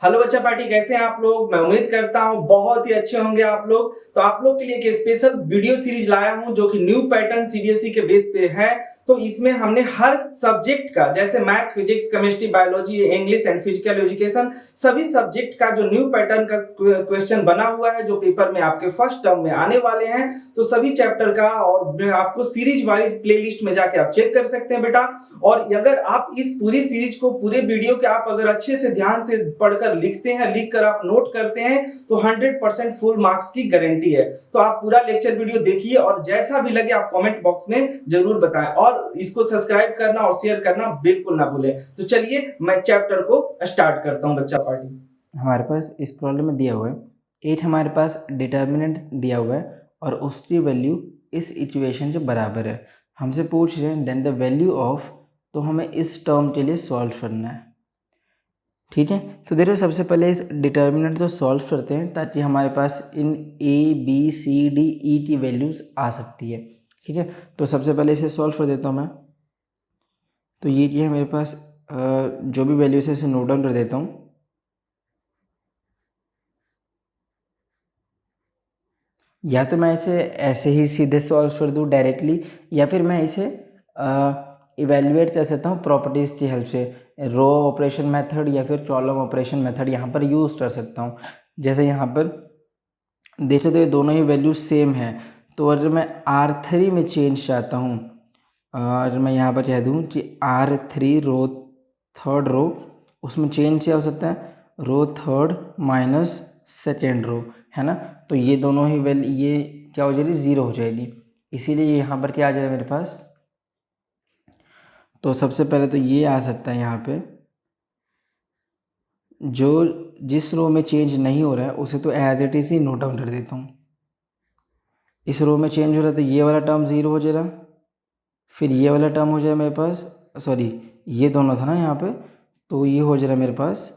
Hello बच्चा party, कैसे हैं आप लोग। मैं उम्मीद करता हूं बहुत ही अच्छे होंगे आप लोग। तो आप लोग के लिए एक स्पेशल वीडियो सीरीज लाया हूं जो कि न्यू पैटर्न सीबीएसई के बेस पे है। तो इसमें हमने हर सब्जेक्ट का, जैसे math, physics, chemistry, biology, English and physical education, सभी सब्जेक्ट का जो न्यू पैटर्न का क्वेश्चन बना हुआ है जो पेपर में आपके फर्स्ट टर्म में आने वाले हैं, तो सभी चैप्टर का और आपको सीरीज वाइज प्लेलिस्ट में जाके आप चेक कर सकते हैं बेटा। और अगर आप इस पूरी सीरीज को, पूरे वीडियो के आप अगर अच्छे से ध्यान से पढ़कर लिखते हैं, लिख कर आप नोट करते हैं, तो 100% फुल मार्क्स की गारंटी है। तो आप पूरा लेक्चर वीडियो देखिए और जैसा भी लगे आप कमेंट बॉक्स में जरूर बताएं, और इसको सब्सक्राइब करना और शेयर करना बिल्कुल ना भूलें। तो चलिए मैं चैप्टर को स्टार्ट करता हूं बच्चा पार्टी। हमारे पास इस प्रॉब्लम में दिया हुआ है 8 हमारे पास डिटर्मिनेंट दिया हुआ है और उसकी वैल्यू इस इक्वेशन के बराबर है। हमसे पूछ रहे हैं देन द वैल्यू ऑफ, तो हमें इस टर्म के लिए सॉल्व करना है। ठीक है, तो देखो सबसे पहले इस डिटर्मिनेंट को सॉल्व करते हैं ताकि हमारे पास इन ए बी सी डी ई की वैल्यूज़ आ सकती है। ठीक है, तो सबसे पहले इसे सॉल्व कर देता हूँ मैं। तो ये है मेरे पास जो भी वैल्यूज़ है इसे नोट डाउन कर देता हूँ। या तो मैं इसे ऐसे ही सीधे सॉल्व कर दूँ डायरेक्टली, या फिर मैं इसे इवेल्युएट कर सकता हूँ प्रॉपर्टीज़ की हेल्प से, रो ऑपरेशन मेथड या फिर कॉलम ऑपरेशन मेथड यहाँ पर यूज़ कर सकता हूँ। जैसे यहाँ पर देखें तो ये दोनों ही वैल्यू सेम है, तो अगर मैं R3 में चेंज चाहता हूँ, और मैं यहाँ पर कह दूँ कि R3 रो थर्ड रो, उसमें चेंज क्या हो सकता है, row third minus second row, है ना। तो ये दोनों ही वैल्यू ये क्या हो जाएगी, ज़ीरो हो जाएगी। इसीलिए यहाँ पर क्या आ जाएगा मेरे पास, तो सबसे पहले तो ये आ सकता है यहाँ पे, जो जिस रो में चेंज नहीं हो रहा है उसे तो एज इट इज़ ही नोट डाउन कर देता हूँ। इस रो में चेंज हो रहा है तो ये वाला टर्म ज़ीरो हो जाएगा, फिर ये वाला टर्म हो जाएगा मेरे पास, सॉरी ये दोनों था ना यहाँ पे, तो ये हो जाएगा मेरे पास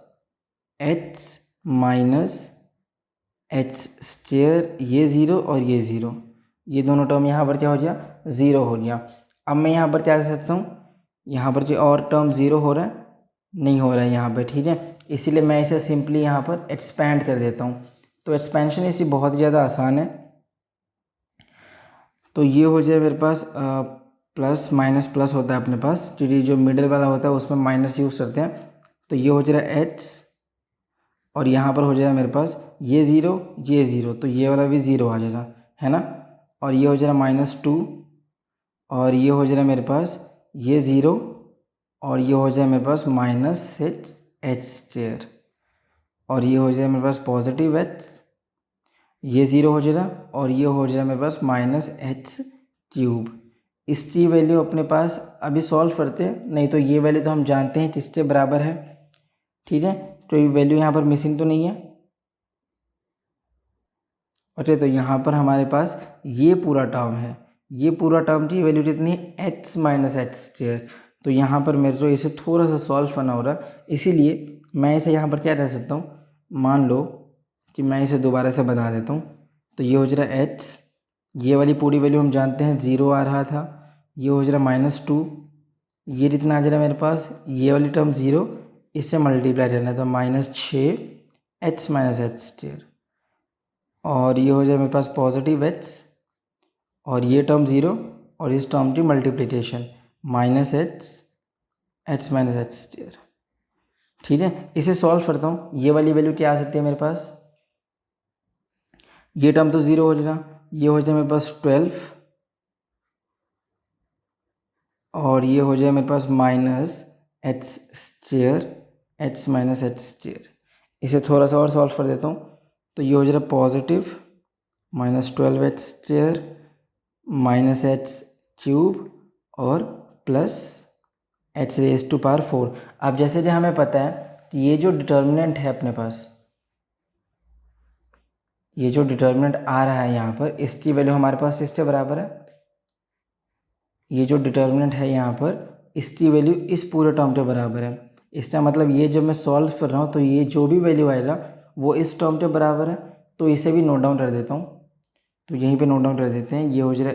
h माइनस एच स्क्वायर, ये ज़ीरो और ये ज़ीरो, ये दोनों टर्म यहाँ पर क्या हो गया, ज़ीरो हो गया। अब मैं यहाँ पर क्या कर सकता हूँ, यहाँ पर जो और टर्म ज़ीरो हो रहा है, नहीं हो रहा है यहाँ पर, ठीक है। इसीलिए मैं इसे सिंपली यहाँ पर एक्सपैंड कर देता हूँ। तो एक्सपेंशन इसी बहुत ज़्यादा आसान है। तो ये हो जाए मेरे पास प्लस माइनस प्लस होता है अपने पास, क्योंकि जो मिडिल वाला होता है उसमें माइनस यूज़ करते हैं। तो ये हो जाएगा एच, और यहाँ पर हो जाएगा मेरे पास ये ज़ीरो ये ज़ीरो, तो ये वाला भी ज़ीरो आ जाएगा, है ना। और ये हो जाएगा -2, और ये हो जाएगा मेरे पास ये ज़ीरो, और ये हो जाएगा मेरे पास -6h², और ये हो जाएगा मेरे पास पॉजिटिव h, ये ज़ीरो हो जाएगा, और ये हो जाएगा मेरे पास -h³। इसकी वैल्यू अपने पास अभी सॉल्व करते हैं, नहीं तो ये वैल्यू तो हम जानते हैं किसके बराबर है, ठीक है। तो ये वैल्यू यहाँ पर मिसिंग तो नहीं है। ओके, तो यहाँ पर हमारे पास ये पूरा टर्म है, ये पूरा टर्म की वैल्यू कितनी है, h माइनस h²। तो यहाँ पर मेरे को इसे थोड़ा सा सॉल्व करना हो रहा है, इसीलिए मैं इसे यहाँ पर क्या कर सकता हूँ, मान लो कि मैं इसे दोबारा से बना देता हूँ। तो ये हो जा रहा h, ये वाली पूरी वैल्यू हम जानते हैं ज़ीरो आ रहा था, ये हो जा रहा -2, ये कितना आ जा रहा है मेरे पास, ये वाली टर्म ज़ीरो, इससे मल्टीप्लाई करना है तो -6h माइनस h², और ये हो जाए मेरे पास पॉजिटिव h, और ये टर्म ज़ीरो, और इस टर्म की मल्टीप्लिकेशन -h माइनस h²। ठीक है, इसे सॉल्व करता हूँ। ये वाली वैल्यू क्या आ सकती है मेरे पास, ये टर्म तो ज़ीरो हो जाएगा, ये हो जाए मेरे पास 12, और ये हो जाए मेरे पास -h², h माइनस h²। इसे थोड़ा सा और सॉल्व कर देता हूँ। तो ये हो जाएगा पॉजिटिव -12h² -h³ और प्लस h⁴। अब जैसे कि हमें पता है कि ये जो डिटर्मिनेंट है अपने पास, ये जो डिटर्मिनेंट आ रहा है यहाँ पर, इसकी वैल्यू हमारे पास इसके बराबर है। ये जो डिटर्मिनेंट है यहाँ पर, इसकी वैल्यू इस पूरे टर्म के बराबर है। इसका मतलब ये जब मैं सॉल्व कर रहा हूँ तो ये जो भी वैल्यू आएगा वो इस टर्म के बराबर है। तो इसे भी नोट डाउन कर देता हूँ। तो यहीं पे नोट डाउन कर देते हैं। ये हो जाएगा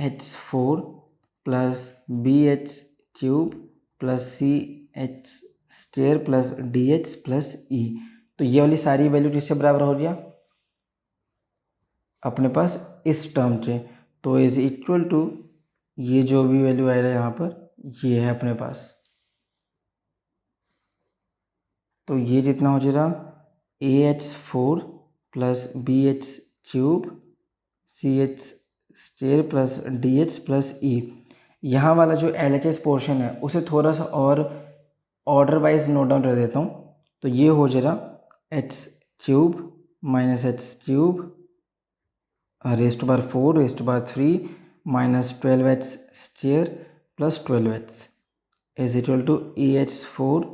AH4 plus BH³ plus CH square plus D H plus E. तो ये वाली सारी वैल्यू किससे बराबर हो गया अपने पास इस टर्म के। तो इज इक्वल टू ये जो भी वैल्यू आ रहा है यहाँ पर ये है अपने पास। तो ये जितना हो जाएगा A H four plus B H cube C H square plus D H plus E. यहाँ वाला जो एल एच एस पोर्शन है उसे थोड़ा सा और ऑर्डर वाइज नोट डाउन कर देता हूँ। तो ये हो जाएगा H cube minus H cube raised power 4 raised power 3 minus 12h square plus 12h is equal to A H four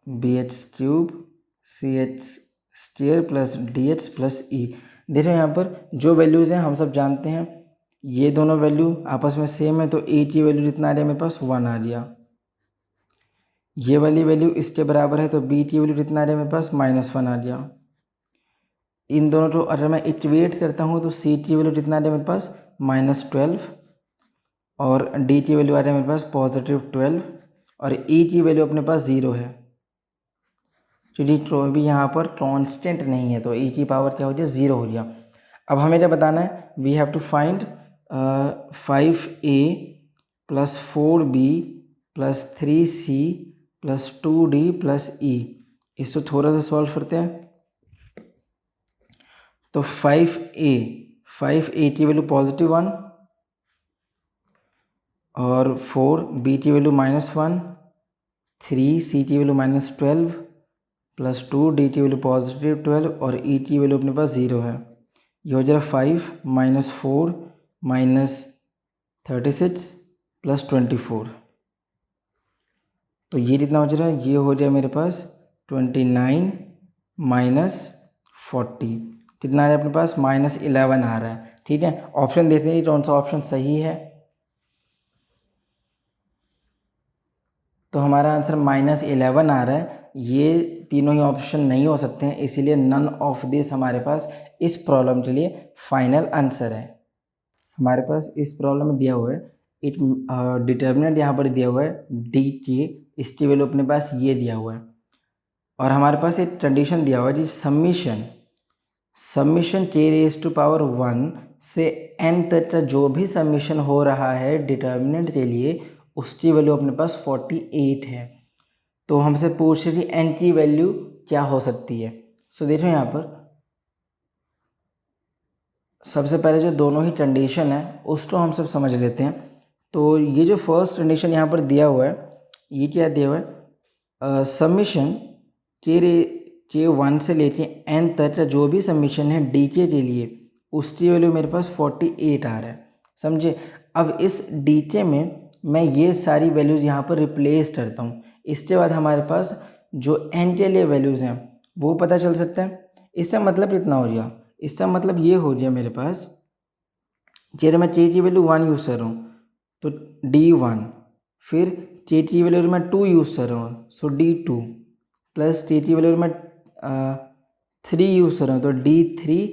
B H cube C H square plus D H plus E. देखो यहाँ पर जो values हैं हम सब जानते हैं, ये दोनों वैल्यू आपस में सेम है। तो ए की वैल्यू जितना आ रहा है मेरे पास 1 आ गया। ये वाली वैल्यू इसके बराबर है तो बी की वैल्यू कितना आ रहा है मेरे पास -1 आ गया। इन दोनों को अगर मैं इक्वेट करता हूँ तो सी की वैल्यू कितना आ रहा है मेरे पास -12 और डी की वैल्यू आ रहा है मेरे पास +12 और ई की वैल्यू अपने पास 0 है क्योंकि कोई भी यहाँ पर कांस्टेंट नहीं है। तो ई की पावर क्या हो गया 0 हो गया। अब हमें क्या बताना है, we have to find 5a plus 4b plus 3c plus 2d plus e। इसको थोड़ा सा सॉल्व करते हैं। तो 5a की वैल्यू +1 और 4b की वैल्यू -1 3c की वैल्यू -12 प्लस 2d की वैल्यू +12 और e की वैल्यू अपने पास 0 है। ये हो जाएगा 5 - 4 -36 प्लस 24। तो ये कितना हो जाएगा, ये हो जाएगा मेरे पास 29 - 40 कितना आ रहा है अपने पास -11 आ रहा है। ठीक है, ऑप्शन देखते हैं कौन सा ऑप्शन सही है। तो हमारा आंसर -11 आ रहा है। ये तीनों ही ऑप्शन नहीं हो सकते हैं, इसीलिए नन ऑफ दिस हमारे पास इस प्रॉब्लम के लिए फाइनल आंसर है। हमारे पास इस प्रॉब्लम में दिया हुआ है एक डिटर्मिनेंट यहाँ पर दिया हुआ है डी के, इसकी वैल्यू अपने पास ये दिया हुआ है और हमारे पास एक कंडीशन दिया हुआ है जी समीशन k⁻1 से n तक का जो भी समीशन हो रहा है डिटर्मिनेंट के लिए उसकी वैल्यू अपने पास 48 है। तो हमसे पूछ रही n की वैल्यू क्या हो सकती है। सो देखो यहाँ पर सबसे पहले जो दोनों ही कंडीशन है उसको हम सब समझ लेते हैं। तो ये जो फर्स्ट कंडीशन यहाँ पर दिया हुआ है ये क्या दिया हुआ है, समीशन k1 से लेके n तक का जो भी समीशन है डी के लिए उसकी वैल्यू मेरे पास 48 आ रहा है, समझे। अब इस डी के में मैं ये सारी वैल्यूज़ यहाँ पर रिप्लेस करता हूँ। इसके बाद हमारे पास जो n के लिए वैल्यूज़ हैं वो पता चल सकता है। इसका मतलब कितना हो गया, इसका मतलब ये हो गया मेरे पास कि अगर मैं k की वैल्यू 1 यूज़ कर रहा हूँ तो d1, फिर k की वैल्यू मैं 2 यूज़ कर रहा हूँ सो d2, प्लस k की वैल्यू मैं 3 यूज़ कर रहा हूँ तो d3।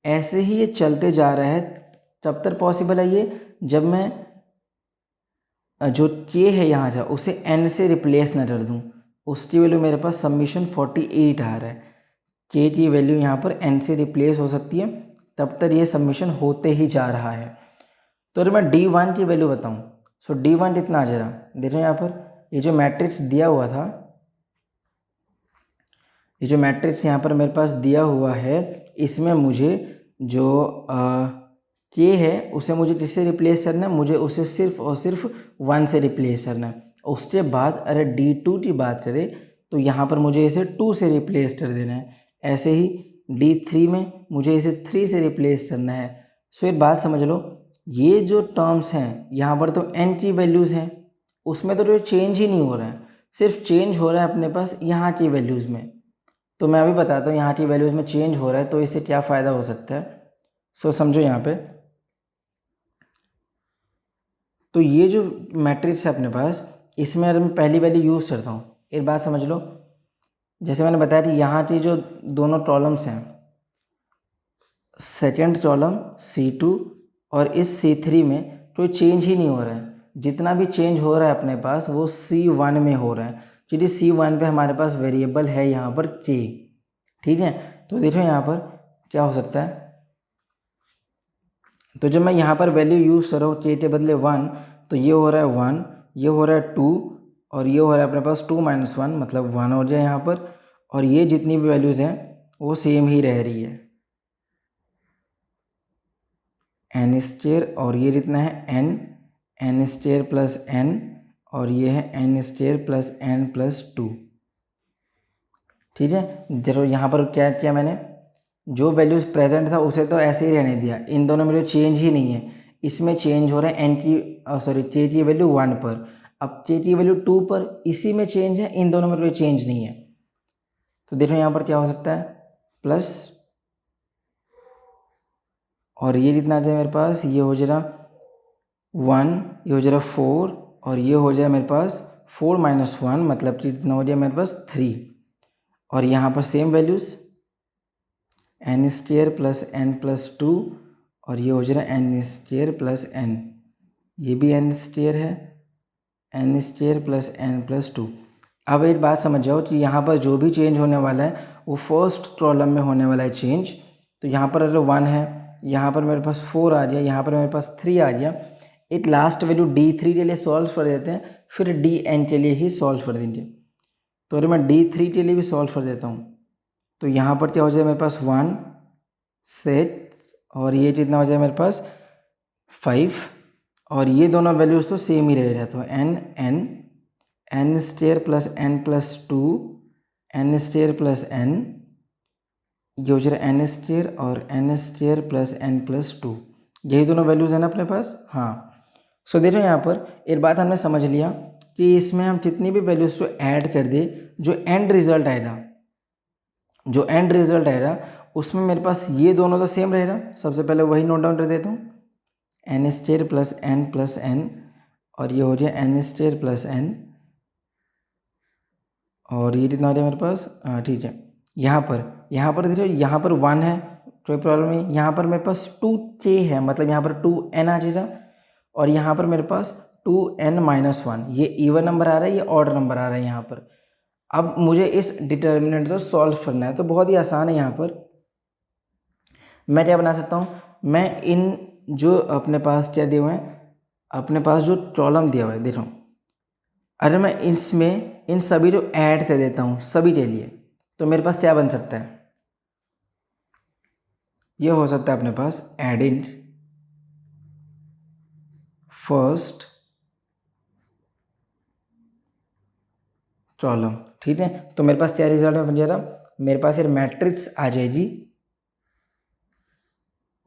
ऐसे ही ये चलते जा रहा है। तब तक पॉसिबल है ये जब मैं जो k है यहाँ का उसे n से रिप्लेस ना कर दूँ। उसकी वैल्यू मेरे पास समीशन 48 आ रहा है। k की वैल्यू यहाँ पर n से रिप्लेस हो सकती है, तब तक ये समीशन होते ही जा रहा है। तो अगर मैं d1 की वैल्यू बताऊँ सो d1 कितना आ जाएगा, देखो यहाँ पर ये जो मैट्रिक्स दिया हुआ था, ये जो मैट्रिक्स यहाँ पर मेरे पास दिया हुआ है इसमें मुझे जो k है उसे मुझे किससे रिप्लेस करना है, मुझे उसे सिर्फ और सिर्फ 1 से रिप्लेस करना है। उसके बाद अगर d2 की बात करें तो यहाँ पर मुझे इसे 2 से रिप्लेस कर देना है। ऐसे ही d3 में मुझे इसे 3 से रिप्लेस करना है। सो एक बात समझ लो, ये जो टर्म्स हैं यहाँ पर तो n की वैल्यूज़ हैं, उसमें तो चेंज ही नहीं हो रहा है, सिर्फ चेंज हो रहा है अपने पास यहाँ की वैल्यूज़ में। तो मैं अभी बताता हूँ यहाँ की वैल्यूज़ में चेंज हो रहा है तो इससे क्या फ़ायदा हो सकता है। सो समझो यहाँ पे, तो ये जो मैट्रिक्स है अपने पास इसमें अगर मैं पहली वैल्यू यूज़ करता हूँ, एक बात समझ लो, जैसे मैंने बताया कि यहाँ की जो दोनों कॉलम्स हैं, सेकेंड कॉलम C2 और इस C3 में कोई चेंज ही नहीं हो रहा है। जितना भी चेंज हो रहा है अपने पास वो C1 में हो रहा है। चलिए C1 पे हमारे पास वेरिएबल है यहाँ पर K, ठीक है। तो देखो यहाँ पर क्या हो सकता है, तो जब मैं यहाँ पर वैल्यू यूज़ कर रहा हूँ K के बदले 1, तो ये हो रहा है 1, ये हो रहा है 2 और ये हो रहा है अपने पास 2 - 1 मतलब 1 हो जाए यहाँ पर, और ये जितनी भी वैल्यूज़ हैं वो सेम ही रह रही है n स्क्वायर, और ये जितना है n स्क्वायर प्लस n, और ये है n square plus n plus 2, ठीक है। जरूर यहाँ पर क्या किया मैंने, जो वैल्यूज़ प्रेजेंट था उसे तो ऐसे ही रहने दिया, इन दोनों में जो चेंज ही नहीं है, इसमें चेंज हो रहा है n की k की वैल्यू 1 पर, अब k की वैल्यू 2 पर, इसी में चेंज है, इन दोनों में कोई चेंज नहीं है। तो देखो यहाँ पर क्या हो सकता है, प्लस, और ये जितना आ जाए मेरे पास, ये हो जाएगा 1, ये हो जाएगा 4, और ये हो जाए मेरे पास 4 - 1 मतलब कि कितना हो जाए मेरे पास 3, और यहाँ पर same values n square plus n plus 2, और ये हो जाएगा n स्क्वायर प्लस n, ये भी n स्क्वायर है, n square plus n plus 2। अब एक बात समझ जाओ कि यहाँ पर जो भी चेंज होने वाला है वो फर्स्ट कॉलम में होने वाला है चेंज। तो यहाँ पर अगर 1 है, यहाँ पर मेरे पास 4 आ गया, यहाँ पर मेरे पास 3 आ गया, एक लास्ट वैल्यू D3 के लिए सॉल्व कर देते हैं, फिर Dn के लिए ही सॉल्व कर देंगे। तो अगर मैं D3 के लिए भी सॉल्व कर देता हूँ, तो यहाँ पर क्या हो जाए मेरे पास 1 सेट, और ये कितना हो जाए मेरे पास 5, और ये दोनों वैल्यूज़ तो सेम ही रहेगा, तो n square plus n plus 2, n square plus n, ये हो जाएगा n स्क्वायर और n square plus n plus 2, यही दोनों वैल्यूज़ हैं ना अपने पास। हाँ, सो देखो यहाँ पर एक बात हमने समझ लिया कि इसमें हम जितनी भी वैल्यूज़ को ऐड कर दे, जो एंड रिजल्ट आएगा उसमें मेरे पास ये दोनों तो सेम रहेगा। सबसे पहले वही नोट डाउन कर देता हूँ, n स्क्वायर प्लस n, और ये हो गया n स्क्वायर प्लस n, और ये कितना हो जाए मेरे पास, ठीक है। यहाँ पर देखो, यहाँ पर 1 है, कोई प्रॉब्लम नहीं। यहाँ पर मेरे पास 2k है, मतलब यहाँ पर 2n आ जाएगा, और यहाँ पर मेरे पास 2n - 1, ये इवन नंबर आ रहा है, ये ऑड नंबर आ रहा है यहाँ पर। अब मुझे इस डिटर्मिनेंट को सॉल्व करना है, तो बहुत ही आसान है। यहाँ पर मैं क्या बना सकता हूँ, मैं इन जो अपने पास क्या दिए हुए हैं, अपने पास जो कॉलम दिया हुआ है देखो, अगर मैं इसमें इन सभी को ऐड कर देता हूँ सभी के लिए, तो मेरे पास क्या बन सकता है, ये हो सकता है अपने पास एडिंग फर्स्ट कॉलम, ठीक है। तो मेरे पास क्या रिजल्ट बन जाएगा, मेरे पास एक मैट्रिक्स आ जाएगी,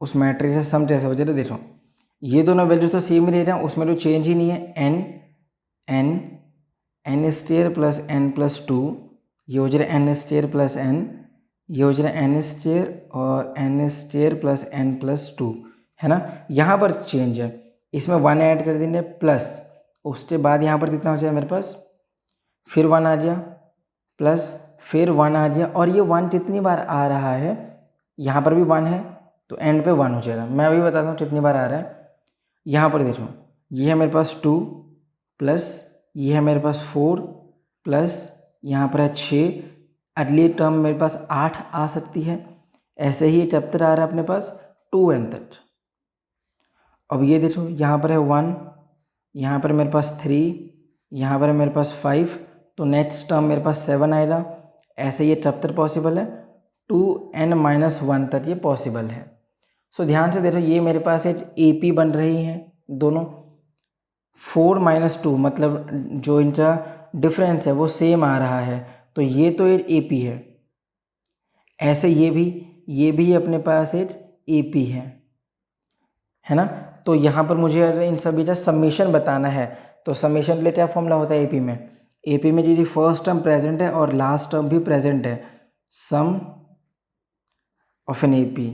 उस मैट्रिक्स से सम कैसे हो जाएगा, देखो ये दोनों वैल्यूज तो सेम ही रह रहे हैं, उसमें तो चेंज ही नहीं है। n square plus n plus 2, ये हो जाएगा n स्क्वायर प्लस n, ये हो जाएगा n स्क्वायर और n square plus n plus 2, है ना। यहाँ पर चेंज है, इसमें 1 ऐड कर देंगे प्लस, उसके बाद यहाँ पर कितना हो जाएगा मेरे पास, फिर 1 आ गया प्लस, फिर 1 आ गया, और ये 1 कितनी बार आ रहा है, यहाँ पर भी 1 है, तो एंड पे 1 हो जाएगा। मैं अभी बताता हूँ कितनी बार आ रहा है। यहाँ पर देखो, ये है मेरे पास 2 प्लस, ये है मेरे पास 4 प्लस, यहाँ पर है 6, अगली टर्म मेरे पास 8 आ सकती है। ऐसे ही चैप्टर आ रहा है अपने पास 2n तक। अब ये देखो, यहाँ पर है 1, यहाँ पर मेरे पास 3, यहाँ पर है मेरे पास 5, तो नेक्स्ट टर्म मेरे पास 7 आएगा। ऐसे ये चैप्टर पॉसिबल है, 2n - 1 तक ये पॉसिबल है। सो ध्यान से देखो, ये मेरे पास एक AP बन रही हैं दोनों, 4 - 2 मतलब जो इनका डिफरेंस है वो सेम आ रहा है, तो ये तो एक AP है। ऐसे ये भी अपने पास एक AP है ना। तो यहाँ पर मुझे अगर इन सभी का समीशन बताना है, तो समीशन के लिए क्या फॉर्मूला होता है AP में, AP में यदि फर्स्ट टर्म प्रेजेंट है और लास्ट टर्म भी प्रेजेंट है, सम ऑफ एन AP।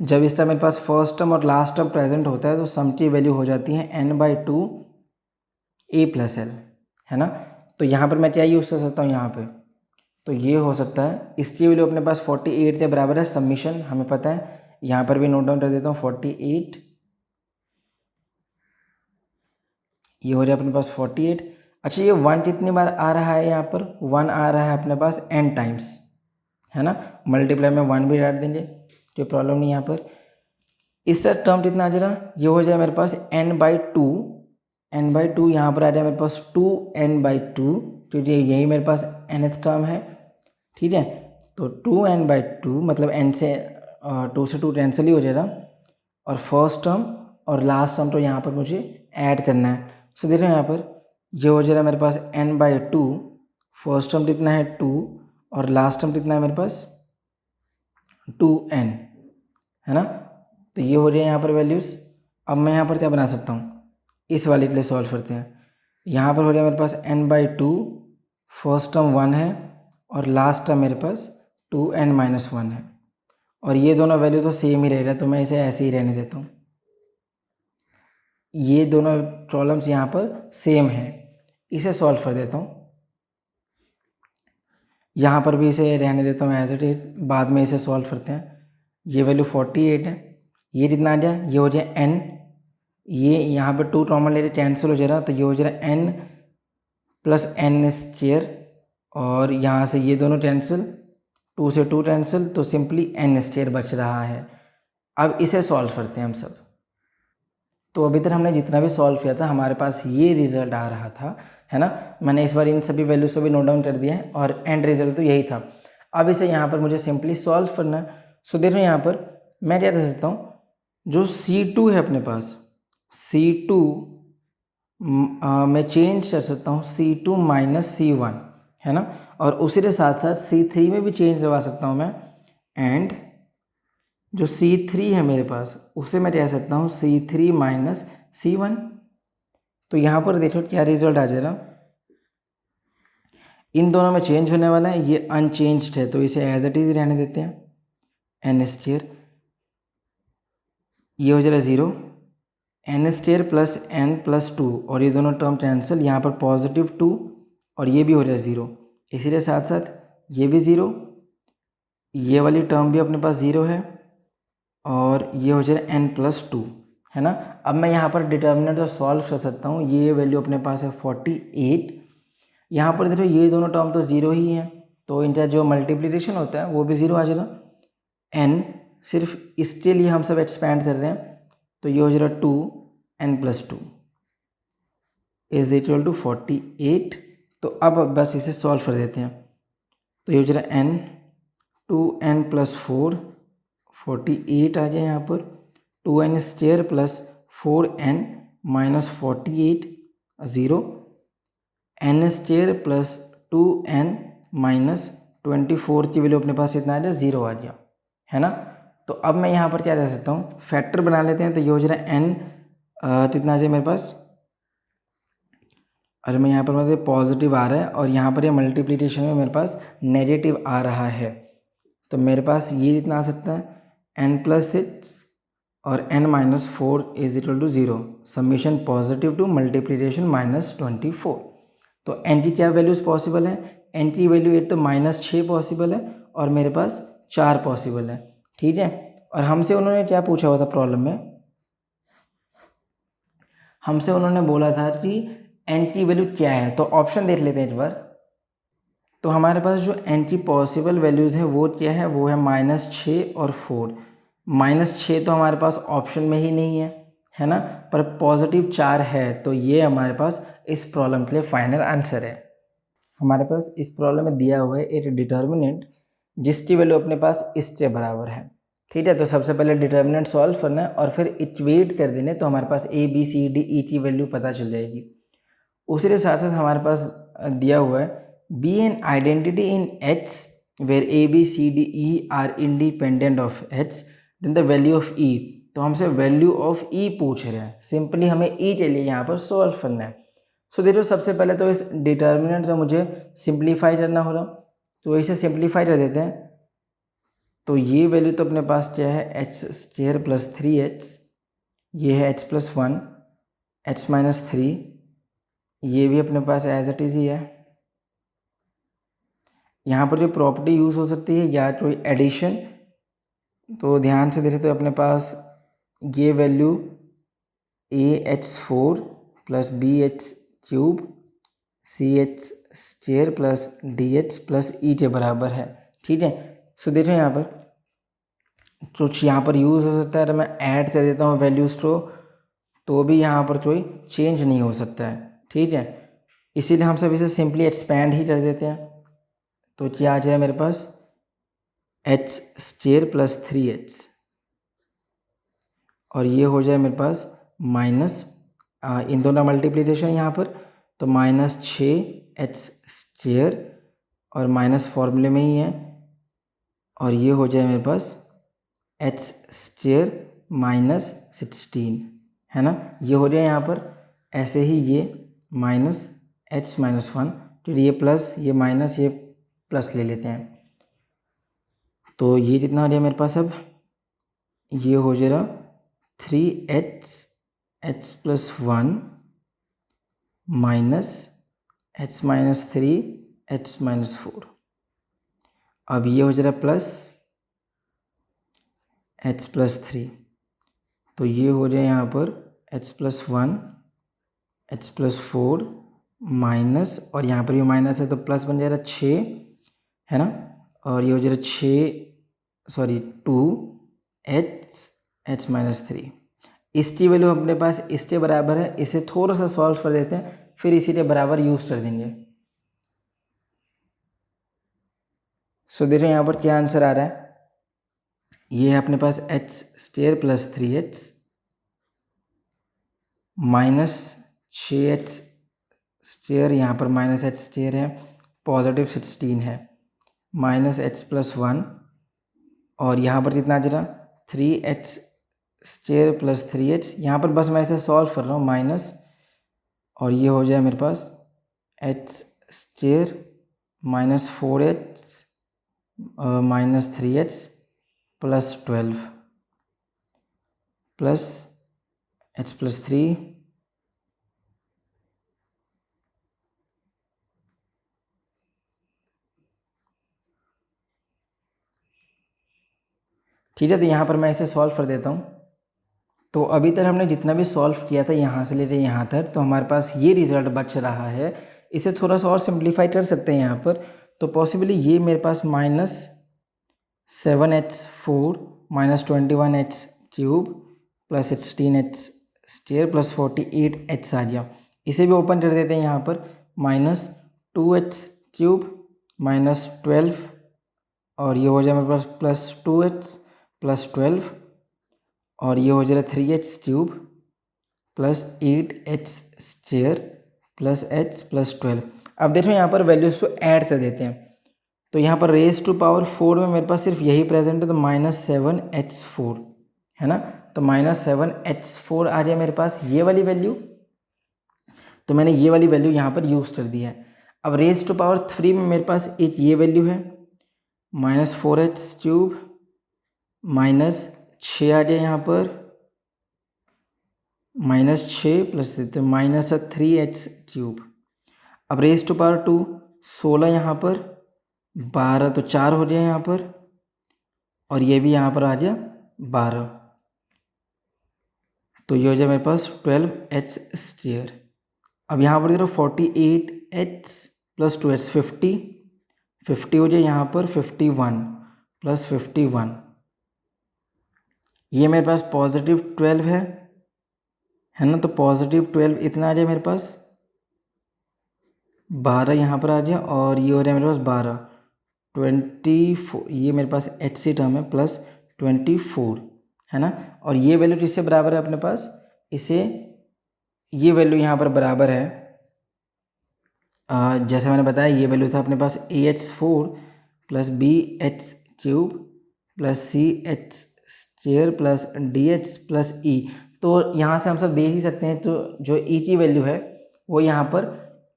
जब इसका मेरे पास फर्स्ट टर्म और लास्ट टर्म प्रेजेंट होता है, तो सम की वैल्यू हो जाती है n/2 a + l, है ना। तो यहाँ पर मैं क्या यूज़ कर सकता हूँ, यहाँ पे तो ये हो सकता है, इसकी वैल्यू अपने पास 48 के बराबर है, समीशन हमें पता है। यहाँ पर भी नोट डाउन कर देता हूँ 48, ये हो जाए अपने पास 48। अच्छा, ये 1 कितनी बार आ रहा है यहाँ पर? 1 आ रहा है अपने पास n टाइम्स, है ना। मल्टीप्लाई में 1 भी डाल देंगे, कोई प्रॉब्लम नहीं यहाँ पर। इसका टर्म कितना आ जा रहा? ये हो जाए मेरे पास n/2, n/2 यहाँ पर आ जाए मेरे पास 2n/2, क्योंकि यही मेरे पास nth टर्म है, ठीक है। तो 2n/2 मतलब n से 2 से 2 कैंसिल ही हो जाएगा, और फर्स्ट टर्म और लास्ट टर्म तो यहाँ पर मुझे ऐड करना है। सो देख रहे हैं यहाँ पर ये हो जाएगा मेरे पास n/2, फर्स्ट टर्म कितना है 2 और लास्ट टर्म कितना है मेरे पास 2n, है ना। तो ये हो रही है यहाँ पर वैल्यूज़। अब मैं यहाँ पर क्या बना सकता हूँ, इस वाले के लिए सॉल्व करते हैं। यहाँ पर हो रहा है मेरे पास n/2, फर्स्ट टर्म 1 है और लास्ट टर्म मेरे पास 2n-1 है, और ये दोनों वैल्यू तो सेम ही रहेगा, तो मैं इसे ऐसे ही रहने देता हूँ। ये दोनों प्रॉब्लम्स यहाँ पर सेम है, इसे सॉल्व कर देता हूँ। यहाँ पर भी इसे रहने देता हूँ एज इट इज़, बाद में इसे सॉल्व करते हैं। ये वैल्यू 48 है, ये कितना आ गया, ये हो जाए n, ये यहाँ पर 2 कॉमन ले रहे कैंसिल हो जा रहा, तो ये हो जा रहा n + n², और यहाँ से ये दोनों कैंसिल, 2 से 2 कैंसिल, तो सिंपली n² बच रहा है। अब इसे सॉल्व करते हैं हम सब। तो अभी तक हमने जितना भी सॉल्व किया था हमारे पास ये रिज़ल्ट आ रहा था, है ना। मैंने इस बार इन सभी वैल्यूज़ को भी नोट डाउन कर दिया है, और एंड रिजल्ट तो यही था। अब इसे यहाँ पर मुझे सिंपली सॉल्व करना है। सो देखो यहाँ पर मैं क्या कर सकता हूँ, जो C2 है अपने पास, C2 मैं चेंज कर सकता हूँ C2 - C1, है ना, और उसी के साथ साथ C3 में भी चेंज करवा सकता हूँ मैं, एंड जो C3 है मेरे पास उसे मैं कह सकता हूँ C3 - C1। तो यहाँ पर देखो क्या रिजल्ट आ जाएगा, इन दोनों में चेंज होने वाला है, ये अनचेंज्ड है तो इसे एज इट इज रहने देते हैं। n², ये हो जाएगा 0, n² + n + 2, और ये दोनों टर्म कैंसिल, यहाँ पर +2 और ये भी हो जाएगा 0, इसी के साथ साथ ये भी 0, ये वाली टर्म भी अपने पास 0 है, और ये हो जाएगा n + 2, है ना। अब मैं यहाँ पर डिटर्मिनेंट सॉल्व कर सकता हूँ। ये वैल्यू अपने पास है 48, यहाँ पर देखो ये दोनों टर्म तो 0 ही है, तो इनका जो मल्टीप्लिकेशन होता है वो भी 0 आ जाएगा। n सिर्फ इसके लिए हम सब एक्सपेंड कर रहे हैं, तो ये हो जाएगा 2n + 2 = 48। तो अब बस इसे सॉल्व कर देते हैं। तो ये हो जाएगा n 2n + 4, 48 आ जाए यहाँ पर, 2n² + 4n - 48 0, n² + 2n - 24 की वैल्यू अपने पास इतना आ गया 0 आ गया, है ना। तो अब मैं यहाँ पर क्या रह सकता हूँ, फैक्टर बना लेते हैं। तो ये हो जाएगा n कितना आ जाए मेरे पास, अरे मैं यहाँ पर मतलब पॉजिटिव आ रहा है और यहाँ पर ये मल्टीप्लिकेशन में मेरे पास नेगेटिव आ रहा है, तो मेरे पास ये कितना आ सकता है n + 6 और n - 4 = 0, summation positive to multiplication -24। तो n की क्या वैल्यूज़ पॉसिबल है, n की वैल्यू एक तो -6 पॉसिबल है और मेरे पास 4 पॉसिबल है, ठीक है। और हमसे उन्होंने क्या पूछा हुआ था प्रॉब्लम में, हमसे उन्होंने बोला था कि n की वैल्यू क्या है। तो ऑप्शन देख लेते हैं एक बार। तो हमारे पास जो n की पॉसिबल वैल्यूज़ है वो क्या है, वो है -6 और 4। -6 तो हमारे पास ऑप्शन में ही नहीं है ना, पर +4 है, तो ये हमारे पास इस प्रॉब्लम के लिए फाइनल आंसर है। हमारे पास इस प्रॉब्लम में दिया हुआ है एक डिटर्मिनेंट जिसकी वैल्यू अपने पास इसके बराबर है, ठीक है। तो सबसे पहले डिटर्मिनेंट सॉल्व करना है और फिर इक्वेट कर देने, तो हमारे पास A B C D E की वैल्यू पता चल जाएगी। उसी के साथ साथ हमारे पास दिया हुआ है be an identity in H where A B C D E are independent of H, then the value of E। तो हमसे वैल्यू ऑफ E पूछ रहे हैं, सिंपली हमें E के लिए यहाँ पर सॉल्व करना है। सो देखो सबसे पहले तो इस डिटर्मिनेंट को मुझे सिंप्लीफाई करना होगा, तो इसे सिंप्लीफाई कर देते हैं। तो ये वैल्यू तो अपने पास क्या है h² + 3h, ये है h + 1, h - 3, ये भी अपने पास एज इट इज़ ही है। यहाँ पर जो प्रॉपर्टी यूज़ हो सकती है या कोई एडिशन, तो ध्यान से देखें तो अपने पास ये value AH4 + BH³ C H square plus D H plus E के बराबर है। ठीक है, सो देखो यहाँ पर कुछ यहाँ पर यूज़ हो सकता है। अगर मैं ऐड कर देता हूँ वैल्यूज़ को तो भी यहाँ पर कोई चेंज नहीं हो सकता है। ठीक है, इसीलिए हम सब इसे सिंपली एक्सपैंड ही कर देते हैं। तो क्या आ जाए मेरे पास एच स्क्वायर प्लस 3h और ये हो जाए मेरे पास माइनस इन दोनों मल्टीप्लिकेशन यहाँ पर, तो -6h स्क्वायर और माइनस फॉर्मूले में ही है, और ये हो जाए मेरे पास h स्क्वायर -16 है ना। ये हो जाए यहाँ पर ऐसे ही ये -h-1, तो ये प्लस ये माइनस ये प्लस ले लेते हैं। तो ये कितना हो जाए मेरे पास, अब ये हो जाएगा 3h plus 1 minus h-3 h-4। अब ये हो जाएगा प्लस h प्लस 3, तो ये हो जाए यहाँ पर h plus 1 h plus 4 minus, और यहाँ पर भी माइनस है तो प्लस बन जाएगा 6 है ना, और ये हो जाएगा 2h-3। इसकी वैल्यू अपने पास इसके बराबर है। इसे थोड़ा सा सॉल्व कर देते हैं, फिर इसी के बराबर यूज़ कर देंगे। सो देखो यहाँ पर क्या आंसर आ रहा है। ये है अपने पास h square plus 3h minus 6h square, यहाँ पर माइनस h स्क्वायर है, पॉजिटिव 16 है, माइनस h प्लस 1, और यहाँ पर कितना आ जा रहा 3h स्क्वायर प्लस 3h। यहाँ पर बस मैं इसे सॉल्व कर रहा हूँ माइनस, और ये हो जाए मेरे पास h square minus 4h minus 3h plus 12 plus h plus 3 ठीक है। तो यहाँ पर मैं इसे सॉल्व कर देता हूँ। तो अभी तक हमने जितना भी सॉल्व किया था यहाँ से लेकर यहाँ तक, तो हमारे पास ये रिज़ल्ट बच रहा है। इसे थोड़ा सा और सिंप्लीफाई कर सकते हैं यहाँ पर, तो पॉसिबली ये मेरे पास -7h4 -21h³ plus 16h square plus 48h आ गया। इसे भी ओपन कर देते हैं यहाँ पर, -2h³ -12, और ये हो जाए मेरे पास प्लस 2h प्लस 12, और ये हो जाएगा 3h³ plus 8h square plus h plus 12। अब देखो यहाँ पर वैल्यूज़ को ऐड कर देते हैं, तो यहाँ पर रेज टू पावर 4 में मेरे पास सिर्फ यही प्रेजेंट है, तो -7h4 है ना, तो -7h4 आ जाए मेरे पास ये वाली वैल्यू। तो मैंने ये वाली वैल्यू यहाँ पर यूज़ कर दी है। अब रेज टू पावर 3 में मेरे पास एक ये वैल्यू है -4h³ माइनस 6 आ जाए यहाँ पर, -6 प्लस माइनस 3h³। अब रेज टू पावर 2 16 यहाँ पर, 12 तो 4 हो जाए यहाँ पर, और ये भी यहाँ पर आ जाए 12, तो ये हो जाए मेरे पास 12h²। अब यहाँ पर देखो 48h प्लस 2h 50 हो जाए यहाँ पर 51 प्लस 51, ये मेरे पास +12 है ना, तो +12 इतना आ जाए मेरे पास 12 यहाँ पर आ जाए, और ये हो रहा है मेरे पास 12 24, ये मेरे पास h सी टर्म है प्लस 24 है ना, और ये वैल्यू किससे बराबर है अपने पास, इसे ये वैल्यू यहाँ पर बराबर है जैसे मैंने बताया ये वैल्यू था अपने पास AH4 plus BH³ plus CH² plus DH plus E। तो यहाँ से हम सब देख ही सकते हैं, तो जो E की वैल्यू है वो यहाँ पर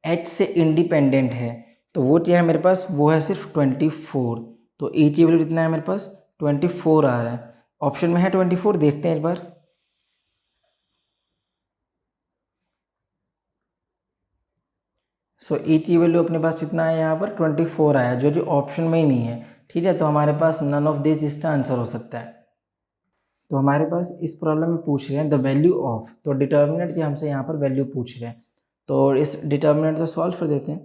H से इंडिपेंडेंट है, तो वो क्या है मेरे पास, वो है सिर्फ 24। तो E की वैल्यू कितना है मेरे पास 24 आ रहा है, ऑप्शन में है 24, देखते हैं एक बार। सो E की वैल्यू अपने पास कितना है यहाँ पर 24 आया, जो ऑप्शन में ही नहीं है। ठीक है, तो हमारे पास नन ऑफ दिस इसका आंसर हो सकता है। तो हमारे पास इस प्रॉब्लम में पूछ रहे हैं द वैल्यू ऑफ, तो डिटर्मिनेंट की हमसे यहाँ पर वैल्यू पूछ रहे हैं। तो इस डिटर्मिनेंट को सॉल्व कर देते हैं।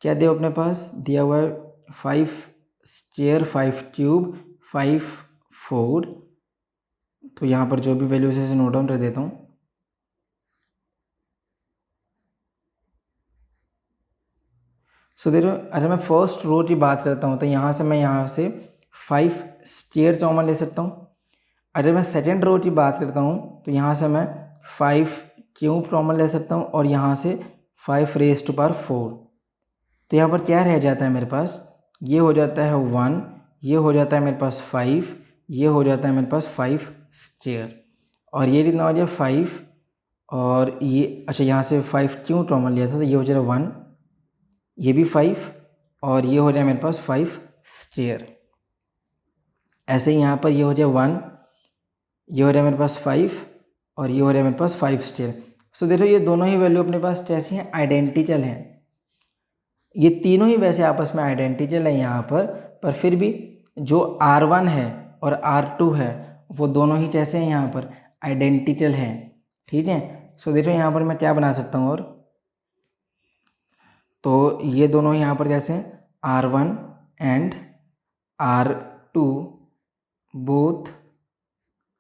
क्या दिया अपने पास, दिया हुआ है 5 चेयर 5 ट्यूब 5 4। तो यहाँ पर जो भी वैल्यूज है इसे नोट डाउन कर देता हूँ। सो देखो, अगर मैं फर्स्ट रो की बात करता हूँ तो यहाँ से मैं यहाँ से 5 स्टेयर कॉमन ले सकता हूँ। अगर मैं सेकेंड रो की बात करता हूँ तो यहाँ से मैं 5 क्यूब कॉमन ले सकता हूँ और यहाँ से 5 रेज़ टू पावर 4। तो यहाँ पर क्या रह जाता है मेरे पास, ये हो जाता है 1, ये हो जाता है मेरे पास 5, ये हो जाता है मेरे पास 5 स्टेयर, और ये कितना हो जाए 5, और ये अच्छा यहाँ से 5 क्यों कॉमन लिया था तो ये हो जाएगा 1, ये भी 5, और ये हो जाए मेरे पास 5 स्टेयर। ऐसे ही यहाँ पर ये हो जाए 1, ये हो रहा है मेरे पास 5, और ये हो रहा है मेरे पास 5 स्टेयर। सो देखो ये दोनों ही वैल्यू अपने पास कैसी हैं, आइडेंटिकल हैं। ये तीनों ही वैसे आपस में आइडेंटिकल है यहाँ पर फिर भी जो R1 है और R2 है वो दोनों ही कैसे हैं, यहाँ पर आइडेंटिकल हैं। ठीक है, सो देखो यहाँ पर मैं क्या बना सकता हूँ, और तो ये दोनों ही यहाँ पर जैसे R1 and R2 both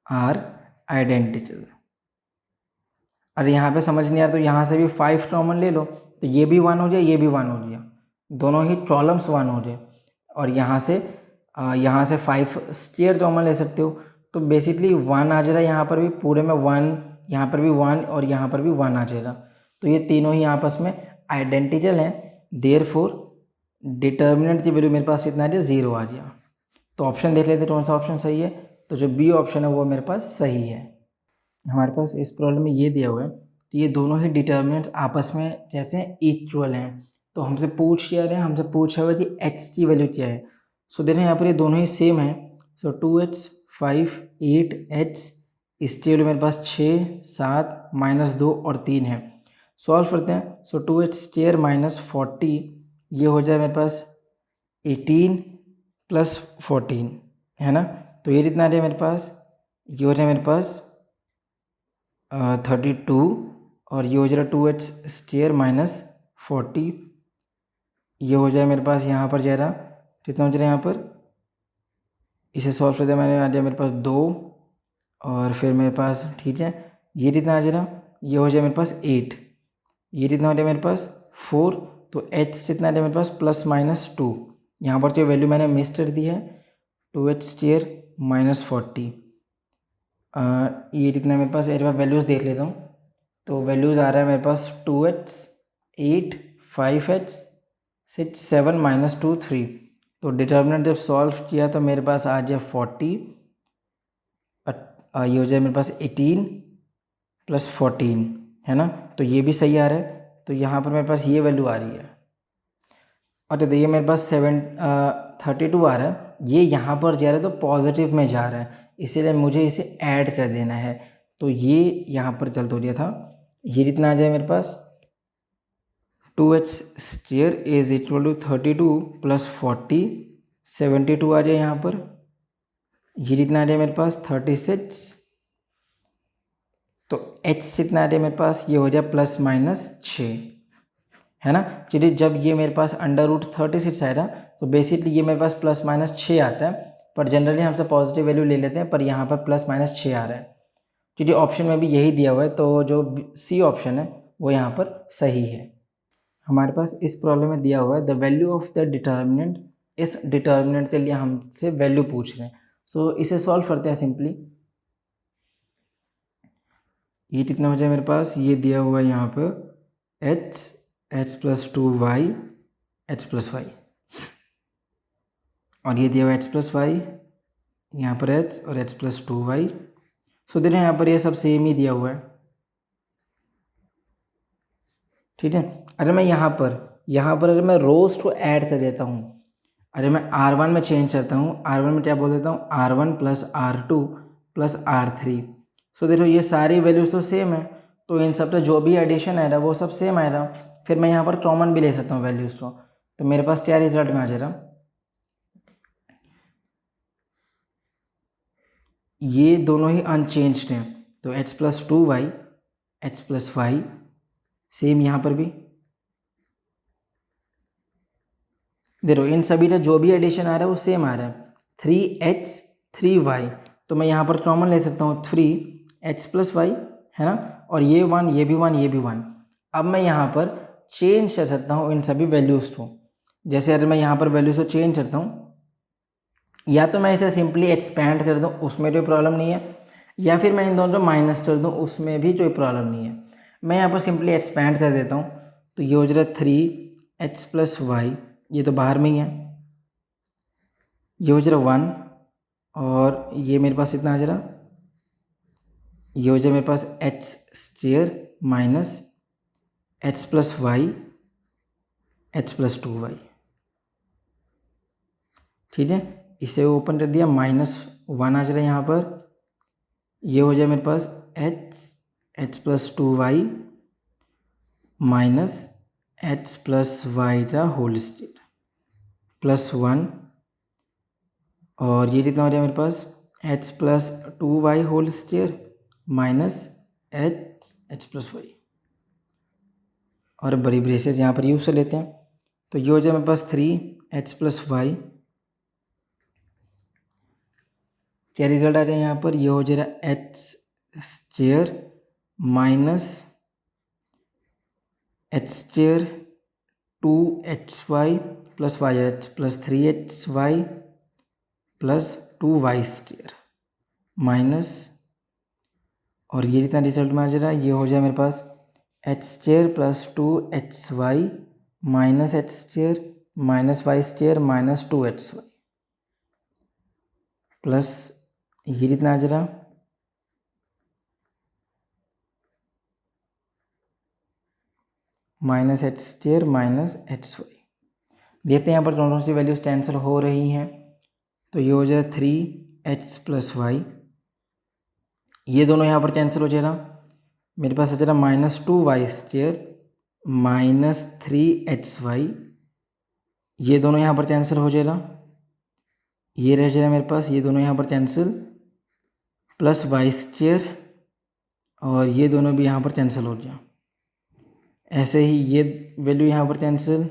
are identical. अरे यहाँ पे समझ नहीं आ रहा तो यहाँ से भी 5 कॉमन ले लो, तो ये भी 1 हो जाए, ये भी 1 हो गया, दोनों ही कॉलम्स 1 हो जाए, और यहाँ से 5 स्टेयर कॉमन ले सकते हो, तो बेसिकली 1 आ जाएगा यहाँ पर भी, पूरे में 1, यहाँ पर भी 1 और यहाँ पर भी 1 आ जाएगा। तो ये तीनों ही आपस में आइडेंटिकल हैं, देयरफॉर डिटर्मिनेंट की वैल्यू मेरे पास कितना आ जाए, 0 आ गया। तो ऑप्शन देख लेते कौन सा ऑप्शन सही है, तो जो बी ऑप्शन है वो मेरे पास सही है। हमारे पास इस प्रॉब्लम में ये दिया हुआ है, तो ये दोनों ही डिटर्मिनेंट्स आपस में जैसे इक्वल हैं, तो हमसे पूछ क्या रहे हैं, हमसे पूछा हुआ कि x की वैल्यू क्या है। सो देख रहे हैं यहाँ पर ये दोनों ही सेम है, सो 2h 5 8h, इसकी वैल्यू मेरे पास 6 7 -2 और 3 है। सॉल्व करते हैं, सो 2h स्क्वायर -40, ये हो जाए मेरे पास 18 + 14 है ना, तो ये कितना आ रहा है मेरे पास, ये हो रहा है मेरे पास 32, और ये हो जाएगा 2h स्क्वायर -40, ये हो जाए मेरे पास यहाँ पर जा रहा कितना हो जा रहा है यहाँ पर, इसे सॉल्व कर दिया मैंने, आ जाए मेरे पास 2, और फिर मेरे पास ठीक है ये कितना आ जा रहा, ये हो जाए मेरे पास 8, ये कितना हो जाए मेरे पास 4, तो h कितना आ जाए मेरे पास +-2, यहाँ पर तो वैल्यू मैंने मिस कर दी है, 2h स्क्वायर -40, ये कितना मेरे पास, एक बार वैल्यूज़ देख लेता हूँ, तो वैल्यूज़ आ रहा है मेरे पास 2h 8 5h 6 7 -2 3, तो डिटर्मिनेंट जब सॉल्व किया तो मेरे पास आ गया 40, ये हो जाए मेरे पास 18 + 14 है ना, तो ये भी सही आ रहा है, तो यहाँ पर मेरे पास ये वैल्यू आ रही है, और तो ये मेरे पास 32 आ रहा है, ये यहाँ पर जा रहा है तो पॉजिटिव में जा रहा है, इसीलिए मुझे इसे ऐड कर देना है, तो ये यहाँ पर गलत हो गया था। ये जितना आ जाए मेरे पास 2h square is equal to 32 + 40 72 आ जाए यहाँ पर, ये जितना आ जाए मेरे पास 36, तो h कितना आ जाए मेरे पास, ये हो जाए +-6 है ना, क्योंकि जब ये मेरे पास √36 आएगा तो बेसिकली ये मेरे पास +-6 आता है, पर जनरली हमसे पॉजिटिव वैल्यू ले लेते हैं, पर यहाँ पर +-6 आ रहा है, क्योंकि ऑप्शन में भी यही दिया हुआ है, तो जो सी ऑप्शन है वो यहाँ पर सही है। हमारे पास इस प्रॉब्लम में दिया हुआ है the value of the determinant, इस डिटर्मिनेंट के लिए हमसे वैल्यू पूछ रहे हैं, सो इसे सॉल्व करते हैं सिंपली। ये कितना हो जाए मेरे पास, ये दिया हुआ है यहाँ पर h + 2y h + y, और ये दिया हुआ h + y, यहाँ पर h और h + 2y, सो देख रहे हैं यहाँ पर ये सब सेम ही दिया हुआ है। ठीक है, अरे मैं यहाँ पर अगर मैं रोज को ऐड कर देता हूँ, अरे मैं R1 में चेंज करता हूँ, R1 में क्या बोल देता हूँ, R1 + R2 + R3, सो देखो ये सारी वैल्यूज़ तो सेम है, तो इन सब का जो भी एडिशन आएगा वो सब सेम आएगा, फिर मैं यहाँ पर कॉमन भी ले सकता हूँ वैल्यूज़ को, तो मेरे पास क्या रिजल्ट में आ जाएगा, ये दोनों ही अनचेंज्ड हैं, तो h + 2y h + y same यहाँ पर भी। देखो इन सभी का जो भी एडिशन आ रहा है वो सेम आ रहा है, 3x 3y, तो मैं यहाँ पर कॉमन ले सकता हूँ 3x प्लस वाई, है ना, और ये 1, ये भी 1, ये भी 1। अब मैं यहाँ पर चेंज कर सकता हूँ इन सभी वैल्यूज़ को। जैसे अगर मैं यहाँ पर वैल्यूज़ को चेंज करता हूँ, या तो मैं इसे सिंपली एक्सपैंड कर दूँ, उसमें कोई प्रॉब्लम नहीं है, या फिर मैं इन दोनों को माइनस कर दूँ, उसमें भी कोई प्रॉब्लम नहीं है। मैं यहाँ पर सिंपली एक्सपैंड कर देता हूँ, तो ये हो जाएगा 3x प्लस वाई, ये तो बाहर में ही है, ये हो जाएगा 1, और ये मेरे पास इतना आ जा रहा, ये हो जाए मेरे पास h square minus h plus y h plus 2y, ठीक है। इसे ओपन कर दिया, -1 आ जा रहा है यहाँ पर, ये हो जाए मेरे पास h plus 2y minus h plus y का होल स्क्वायर प्लस 1, और ये कितना हो रहा है मेरे पास h plus 2y whole square minus h plus y, और बड़ी ब्रेसेस यहाँ पर यूज कर लेते हैं, तो ये हो जाए मेरे पास 3h प्लस वाई। क्या रिजल्ट आ रहा है यहाँ पर, ये हो जाएगा h square minus h square 2hy plus y h plus 3hy plus 2y square minus, और ये जितना रिजल्ट में आ जा रहा है, ये हो जाए मेरे पास h square plus 2hy minus h square minus y square minus 2hy plus ये जितना आ जा रहा minus h square minus hy। देखते हैं यहाँ पर कौन सी वैल्यूज कैंसिल हो रही हैं, तो ये हो जाएगा 3h प्लस वाई, ये दोनों यहाँ पर कैंसिल हो जाएगा, मेरे पास आ जाएगा -2y स्क्वायर माइनस 3hy, ये दोनों यहाँ पर कैंसिल हो जाएगा, ये रह जाएगा मेरे पास, ये दोनों यहाँ पर कैंसिल, प्लस वाई स्क्वायर, और ये दोनों भी यहाँ पर कैंसिल हो गया। ऐसे ही ये वैल्यू यहाँ पर cancel,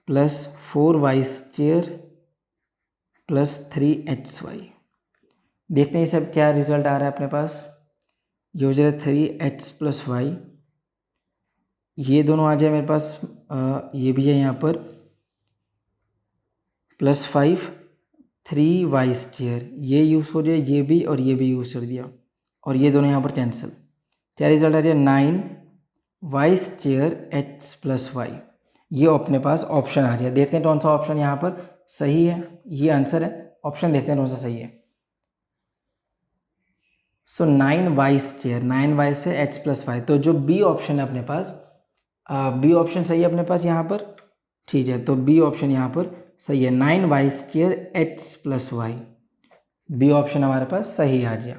plus 4y square plus 3hy। देखते हैं सब क्या रिजल्ट आ रहा है अपने पास, ये हो जाएगा 3h प्लस वाई, ये दोनों आ जाए मेरे पास, ये भी है यहाँ पर प्लस 5 3y स्क्वायर, ये यूज़ हो जाए, ये भी और ये भी यूज़ कर दिया, और ये दोनों यहाँ पर कैंसिल। क्या रिजल्ट आ रहा है 9y square h plus Y, ये अपने पास ऑप्शन आ रही है। देखते हैं कौन सा ऑप्शन यहाँ पर सही है, ये आंसर है, ऑप्शन देखते हैं कौन सा सही है। सो 9y स्क्वायर, 9y से h प्लस वाई, तो जो बी ऑप्शन है अपने पास, बी ऑप्शन सही है अपने पास यहाँ पर, ठीक है, तो बी ऑप्शन यहाँ पर सही है, 9y square h plus y, B option हमारे पास सही आ गया।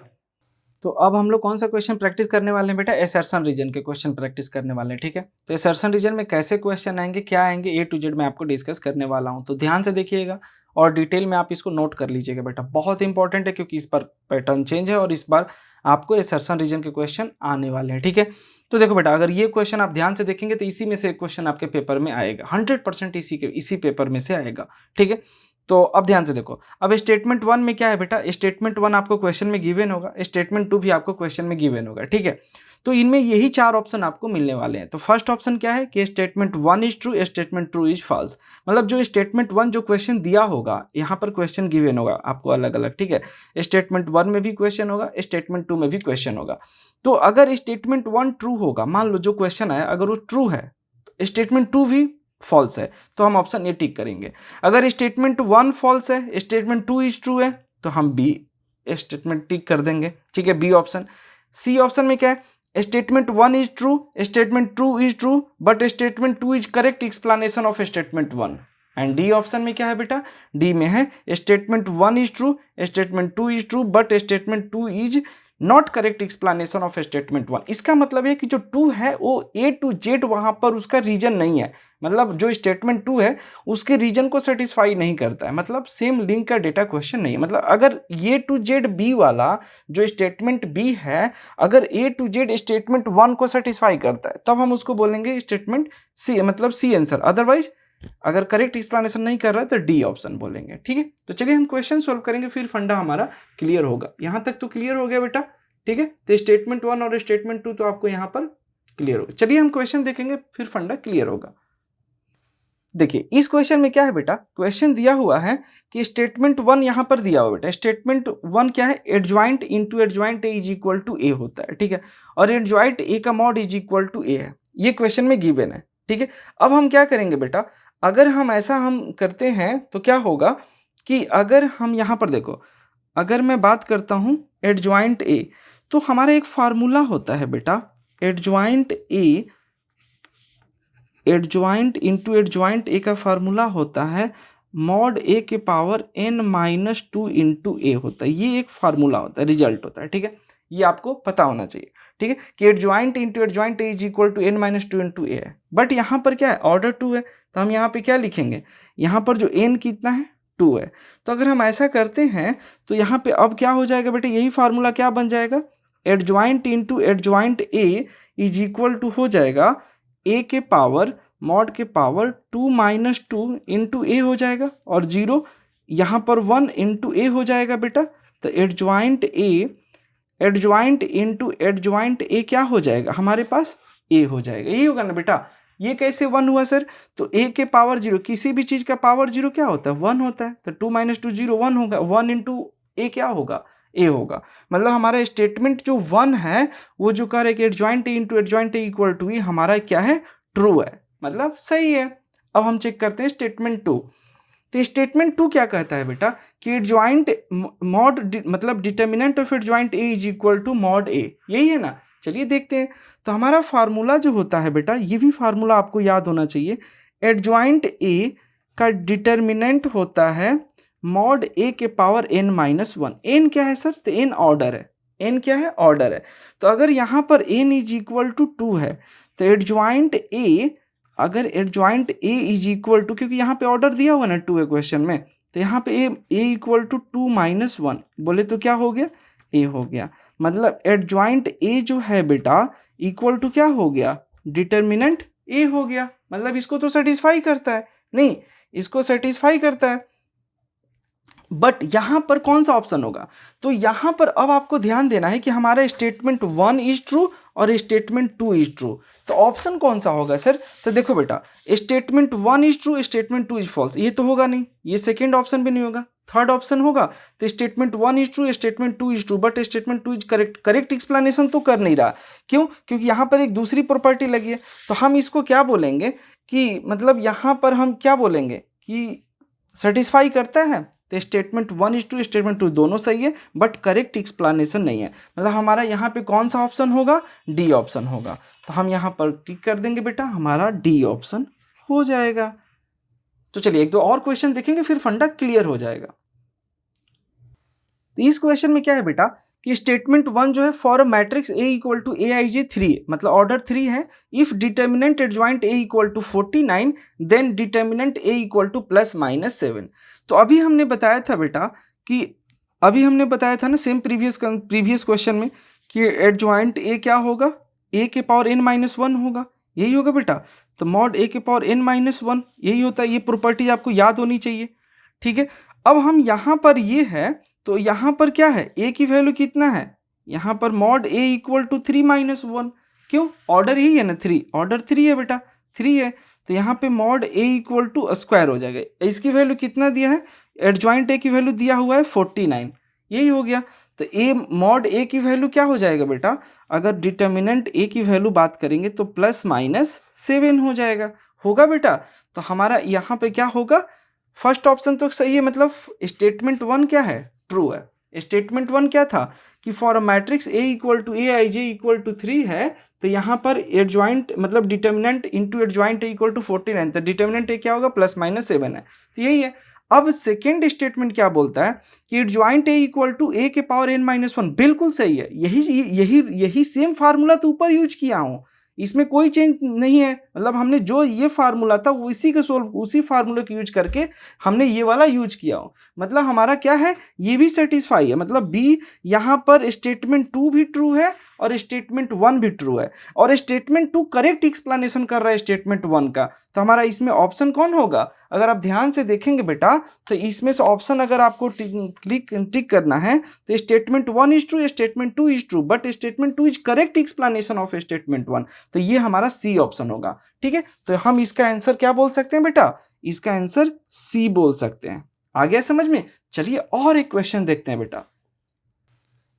तो अब हम लोग कौन सा क्वेश्चन प्रैक्टिस करने वाले हैं बेटा, एसर्शन रीजन के क्वेश्चन प्रैक्टिस करने वाले हैं, ठीक है। तो एसर्शन रीजन में कैसे क्वेश्चन आएंगे, क्या आएंगे, A to Z मैं आपको डिस्कस करने वाला हूं, तो ध्यान से देखिएगा और डिटेल में आप इसको नोट कर लीजिएगा बेटा, बहुत इंपॉर्टेंट है क्योंकि इस पर पैटर्न चेंज है और इस बार आपको एसर्शन रीजन के क्वेश्चन आने वाले हैं, ठीक है। तो देखो बेटा, अगर ये क्वेश्चन आप ध्यान से देखेंगे तो इसी में से एक क्वेश्चन आपके पेपर में आएगा, 100% इसी पेपर में से आएगा, ठीक है। तो अब ध्यान से देखो, अब स्टेटमेंट 1 में क्या है बेटा, स्टेटमेंट 1 आपको क्वेश्चन में गिवन होगा, स्टेटमेंट 2 भी आपको क्वेश्चन में गिवन होगा, ठीक है। तो इनमें यही 4 ऑप्शन आपको मिलने वाले हैं। तो फर्स्ट ऑप्शन क्या है कि statement 1 is true, statement 2 is false, मतलब जो स्टेटमेंट 1 जो क्वेश्चन दिया होगा, यहाँ पर क्वेश्चन गिवन होगा आपको अलग अलग, ठीक है। स्टेटमेंट 1 में भी क्वेश्चन होगा, स्टेटमेंट 2 में भी क्वेश्चन होगा। तो अगर स्टेटमेंट 1 ट्रू होगा, मान लो जो क्वेश्चन आया अगर वो ट्रू है, स्टेटमेंट 2 भी फॉल्स है, तो हम ऑप्शन ए टिक करेंगे। अगर स्टेटमेंट 1 फॉल्स है, स्टेटमेंट 2 इज ट्रू है, तो हम बी स्टेटमेंट टिक कर देंगे, ठीक है, बी ऑप्शन। सी ऑप्शन में क्या है, statement 1 is true, statement 2 is true, but statement 2 is correct explanation of statement 1। And D option में क्या है बेटा, डी में है statement 1 is true, statement 2 is true, but statement 2 is not correct explanation of statement 1। इसका मतलब है कि जो 2 है वो A to Z वहाँ पर उसका रीजन नहीं है, मतलब जो स्टेटमेंट 2 है उसके रीजन को सेटिस्फाई नहीं करता है, मतलब सेम लिंक का डेटा क्वेश्चन नहीं है। मतलब अगर A to Z B वाला जो स्टेटमेंट B है अगर A to Z स्टेटमेंट 1 को सेटिस्फाई करता है तब हम उसको बोलेंगे स्टेटमेंट C, मतलब C आंसर। अदरवाइज अगर करेक्ट एक्सप्लेनेशन नहीं कर रहा है तो डी ऑप्शन बोलेंगे। ठीक है, तो चलिए हम क्वेश्चन सोल्व करेंगे, फिर फंडा हमारा क्लियर होगा। यहां तक तो क्लियर हो गया बेटा। ठीक है, तो स्टेटमेंट 1 और स्टेटमेंट 2 तो आपको यहां पर क्लियर होगा। चलिए हम क्वेश्चन देखेंगे, फिर फंडा क्लियर होगा। देखिए इस क्वेश्चन में क्या है बेटा, क्वेश्चन दिया हुआ है कि स्टेटमेंट 1 यहां पर दिया हुआ बेटा। स्टेटमेंट 1 क्या है, adjoint into adjoint A is equal to A होता है। ठीक है, और एडजॉइंट ए का mod is equal to A है, ये क्वेश्चन में गिवन है। ठीक है, अब हम क्या करेंगे बेटा, अगर हम ऐसा हम करते हैं तो क्या होगा कि अगर हम यहाँ पर देखो, अगर मैं बात करता हूँ एडजॉइंट ए, तो हमारा एक फार्मूला होता है बेटा, adjoint A, adjoint into adjoint A का फार्मूला होता है मॉड ए के पावर n-2 इंटू ए होता है। ये एक फार्मूला होता है, रिजल्ट होता है। ठीक है, ये आपको पता होना चाहिए। ठीक है, कि adjoint into adjoint A is equal to n-2 into A है, बट यहाँ पर क्या है, ऑर्डर 2 है, तो हम यहाँ पे क्या लिखेंगे, यहाँ पर जो n कितना है 2 है। तो अगर हम ऐसा करते हैं तो यहाँ पे अब क्या हो जाएगा बेटा, यही फार्मूला क्या बन जाएगा, adjoint into adjoint A is equal to हो जाएगा ए के पावर मॉड के पावर 2-2 इंटू ए हो जाएगा, और 0 यहाँ पर 1 इंटू ए हो जाएगा बेटा। तो एडजॉइंट ए, एडजॉइंट इंटू एडजॉइंट ए क्या हो जाएगा हमारे पास, ए हो जाएगा। यही होगा ना बेटा। ये कैसे 1 हुआ सर, तो ए के पावर 0, किसी भी चीज़ का पावर 0 क्या होता है, 1 होता है। तो 2-2 0 1 होगा, 1 इंटू ए क्या होगा, ए होगा। मतलब हमारा स्टेटमेंट जो 1 है वो जो कह रहे कि adjoint A into adjoint A equal to A, हमारा क्या है, ट्रू है, मतलब सही है। अब हम चेक करते हैं स्टेटमेंट 2। तो स्टेटमेंट 2 क्या कहता है बेटा कि एडजॉइंट मॉड मतलब determinant of adjoint A is equal to mod A, यही है ना। चलिए देखते हैं। तो हमारा फार्मूला जो होता है बेटा, ये भी फार्मूला आपको याद होना चाहिए। एडजॉइंट ए का डिटर्मिनेंट होता है मॉड ए के पावर n-1। n क्या है सर, तो n ऑर्डर है, n क्या है, ऑर्डर है। तो अगर यहाँ पर n इज इक्वल टू 2 है तो एडजॉइंट ए, अगर adjoint A is equal to, क्योंकि यहाँ पे ऑर्डर दिया हुआ ना 2 है क्वेश्चन में, तो यहाँ पे ए इक्वल टू 2-1 बोले तो क्या हो गया, ए हो गया। मतलब एडजॉइंट ए जो है बेटा इक्वल टू क्या हो गया, डिटर्मिनेंट ए हो गया। मतलब इसको तो सेटिस्फाई करता है, नहीं इसको सेटिस्फाई करता है, बट यहाँ पर कौन सा ऑप्शन होगा, तो यहाँ पर अब आपको ध्यान देना है कि हमारा स्टेटमेंट 1 इज ट्रू और स्टेटमेंट 2 इज ट्रू। तो ऑप्शन कौन सा होगा सर, तो देखो बेटा, statement 1 is true, statement 2 is false, ये तो होगा नहीं, ये सेकेंड ऑप्शन भी नहीं होगा, थर्ड ऑप्शन होगा। तो statement 1 is true, statement 2 is true, but statement 2 is correct. Correct explanation तो कर नहीं रहा, क्यों, क्योंकि यहाँ पर एक दूसरी प्रॉपर्टी लगी है। तो हम इसको क्या बोलेंगे कि मतलब यहाँ पर हम क्या बोलेंगे कि सेटिस्फाई करता है। तो स्टेटमेंट 1 इज ट्रू, स्टेटमेंट 2 दोनों सही है, बट करेक्ट एक्सप्लेनेशन नहीं है। मतलब हमारा यहाँ पे कौन सा ऑप्शन होगा, डी ऑप्शन होगा। तो हम यहाँ पर टिक कर देंगे बेटा, हमारा डी ऑप्शन हो जाएगा। तो चलिए एक दो और क्वेश्चन देखेंगे, फिर फंडा क्लियर हो जाएगा। तो इस क्वेश्चन में क्या है बेटा कि स्टेटमेंट 1 जो है for a matrix A equal to A I J 3, मतलब ऑर्डर 3 है। If determinant adjoint A equal to 49 then determinant A equal to +-7। तो अभी हमने बताया था बेटा कि अभी हमने बताया था ना सेम प्रीवियस क्वेश्चन में कि एडजॉइंट ए क्या होगा, ए के पावर n-1 होगा, यही होगा बेटा। तो मॉड ए के पावर n-1 यही होता है, ये प्रॉपर्टी आपको याद होनी चाहिए। ठीक है, अब हम यहाँ पर ये है, तो यहाँ पर क्या है, ए की वैल्यू कितना है, यहाँ पर मॉड ए इक्वल टू 3-1, क्यों, ऑर्डर यही है ना 3, ऑर्डर 3 है बेटा, 3 है। तो यहाँ पे mod A equal to square हो जाएगा। इसकी वैल्यू कितना दिया है, एडजॉइंट ए की वैल्यू दिया हुआ है 49, यही हो गया। तो ए मॉड ए की वैल्यू क्या हो जाएगा बेटा, अगर डिटर्मिनेंट ए की वैल्यू बात करेंगे तो +-7 हो जाएगा, होगा बेटा। तो हमारा यहाँ पे क्या होगा, फर्स्ट ऑप्शन तो सही है, मतलब स्टेटमेंट 1 क्या है, ट्रू है। स्टेटमेंट 1 क्या था कि for a matrix A equal to A I J equal to 3 है, तो यहाँ पर एडजॉइंट मतलब determinant into adjoint A equal to 49, तो डिटर्मिनेंट ए क्या होगा, +-7 है, तो यही है। अब सेकेंड स्टेटमेंट क्या बोलता है कि एडजॉइंट ए इक्वल टू ए के पावर n माइनस वन, बिल्कुल सही है, यही सेम फार्मूला तो ऊपर यूज किया हूँ, इसमें कोई चेंज नहीं है। मतलब हमने जो ये फार्मूला था वो उसी फार्मूले को यूज करके हमने ये वाला यूज किया हो, मतलब हमारा क्या है, ये भी सेटिस्फाई है। मतलब बी यहाँ पर स्टेटमेंट 2 भी ट्रू है और स्टेटमेंट 1 भी ट्रू है, और स्टेटमेंट 2 करेक्ट एक्सप्लेनेशन कर रहा है स्टेटमेंट 1 का। तो हमारा इसमें ऑप्शन कौन होगा, अगर आप ध्यान से देखेंगे बेटा तो इसमें से ऑप्शन अगर आपको टिक करना है तो statement 1 is true, statement 2 is true, but statement 2 is correct explanation of statement 1, तो ये हमारा सी ऑप्शन होगा। ठीक है, तो हम इसका आंसर क्या बोल सकते हैं बेटा, इसका आंसर सी बोल सकते हैं। आ गया समझ में? चलिए और एक क्वेश्चन देखते हैं बेटा।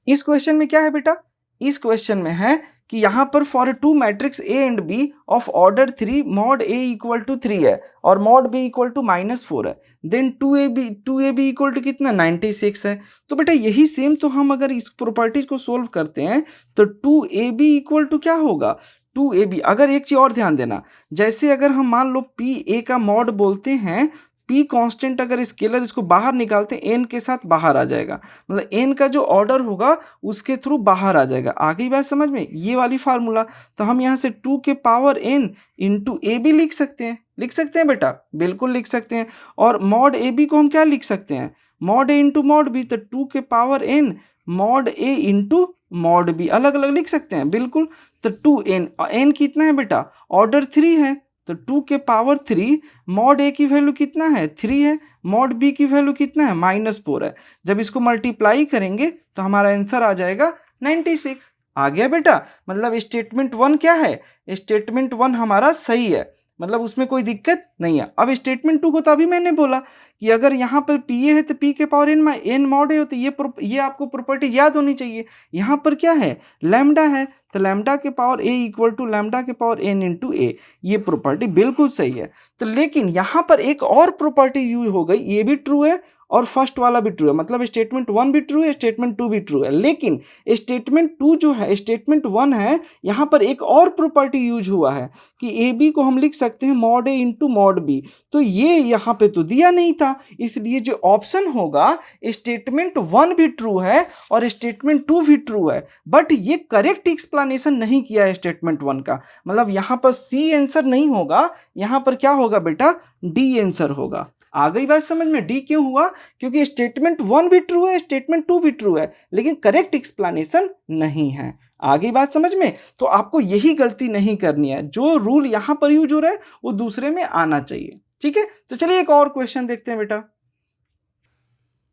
इस क्वेश्चन में क्या है बेटा, इस क्वेश्चन में है कि यहाँ पर for two matrix A and B of order 3 mod A equal to 3 है और मॉड बी इक्वल टू -4 है, देन 2ab इक्वल टू कितना 96 है। तो बेटा यही सेम तो हम अगर इस प्रॉपर्टीज को सोल्व करते हैं तो 2ab इक्वल टू क्या होगा, 2ab। अगर एक चीज और ध्यान देना, जैसे अगर हम मान लो पी ए का मॉड बोलते हैं, पी कांस्टेंट अगर स्केलर इसको बाहर निकालते हैं एन के साथ बाहर आ जाएगा, मतलब एन का जो ऑर्डर होगा उसके थ्रू बाहर आ जाएगा। आगे बात समझ में, ये वाली फार्मूला, तो हम यहाँ से 2 के power n into A B लिख सकते हैं बेटा, बिल्कुल लिख सकते हैं। और मॉड ए बी को हम क्या लिख सकते हैं, मॉड ए इंटू मॉड बी, तो 2 के पावर n मॉड ए इंटू मॉड बी अलग अलग लिख सकते हैं, बिल्कुल। तो 2n, n कितना है बेटा, ऑर्डर 3 है, तो 2 के पावर 3 मॉड ए की वैल्यू कितना है 3 है, मॉड बी की वैल्यू कितना है -4 है। जब इसको मल्टीप्लाई करेंगे तो हमारा आंसर आ जाएगा 96। आ गया बेटा, मतलब स्टेटमेंट 1 क्या है, स्टेटमेंट 1 हमारा सही है, मतलब उसमें कोई दिक्कत नहीं है। अब स्टेटमेंट 2 को तो अभी मैंने बोला कि अगर यहाँ पर पी ए है तो पी के पावर n मॉड ए हो, तो ये आपको प्रॉपर्टी याद होनी चाहिए। यहाँ पर क्या है, लैम्डा है, तो लैम्डा के power a equal to lambda के पावर n इंटू ए, ये प्रॉपर्टी बिल्कुल सही है। तो लेकिन यहाँ पर एक और प्रॉपर्टी यूज हो गई, ये भी ट्रू है और फर्स्ट वाला भी ट्रू है, मतलब स्टेटमेंट 1 भी ट्रू है, स्टेटमेंट 2 भी ट्रू है। लेकिन स्टेटमेंट 2 जो है स्टेटमेंट 1 है, यहाँ पर एक और प्रॉपर्टी यूज हुआ है कि ए बी को हम लिख सकते हैं मॉड ए इंटू मॉड बी, तो ये यहाँ पे तो दिया नहीं था, इसलिए जो ऑप्शन होगा स्टेटमेंट 1 भी ट्रू है और स्टेटमेंट 2 भी ट्रू है, बट ये करेक्ट एक्सप्लेनेशन नहीं किया है स्टेटमेंट 1 का, मतलब यहाँ पर सी आंसर नहीं होगा, यहाँ पर क्या होगा बेटा, डी आंसर होगा। आ गई बात समझ में, डी क्यों हुआ, क्योंकि स्टेटमेंट 1 भी ट्रू है, स्टेटमेंट 2 भी ट्रू है, लेकिन करेक्ट एक्सप्लेनेशन नहीं है। आगे बात समझ में, तो आपको यही गलती नहीं करनी है, जो रूल यहां पर यूज हो रहा है वो दूसरे में आना चाहिए। ठीक है, तो चलिए एक और क्वेश्चन देखते हैं बेटा।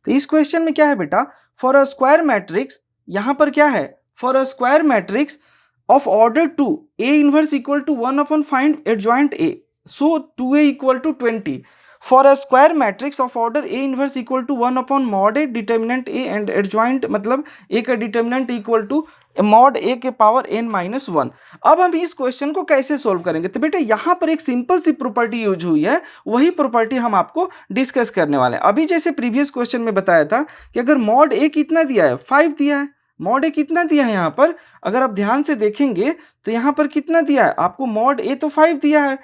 तो इस क्वेश्चन में क्या है बेटा, फॉर अ स्क्वायर मैट्रिक्स, यहां पर क्या है, for a square matrix of order 2 A inverse equal to 1 upon find adjoint A, so 2a equal to 20 for a square matrix of order A inverse equal to 1 upon mod A determinant A and adjoint, मतलब A का determinant equal to mod A के power n-1। अब हम इस question को कैसे solve करेंगे, तो बेटा यहाँ पर एक सिंपल सी प्रॉपर्टी यूज हुई है, वही प्रॉपर्टी हम आपको डिस्कस करने वाले हैं। अभी जैसे प्रीवियस क्वेश्चन में बताया था कि अगर मॉड ए कितना दिया है 5 दिया है, मॉड ए कितना दिया है, यहाँ पर अगर आप ध्यान से देखेंगे तो यहाँ पर कितना दिया है आपको, मॉड ए तो 5 दिया है,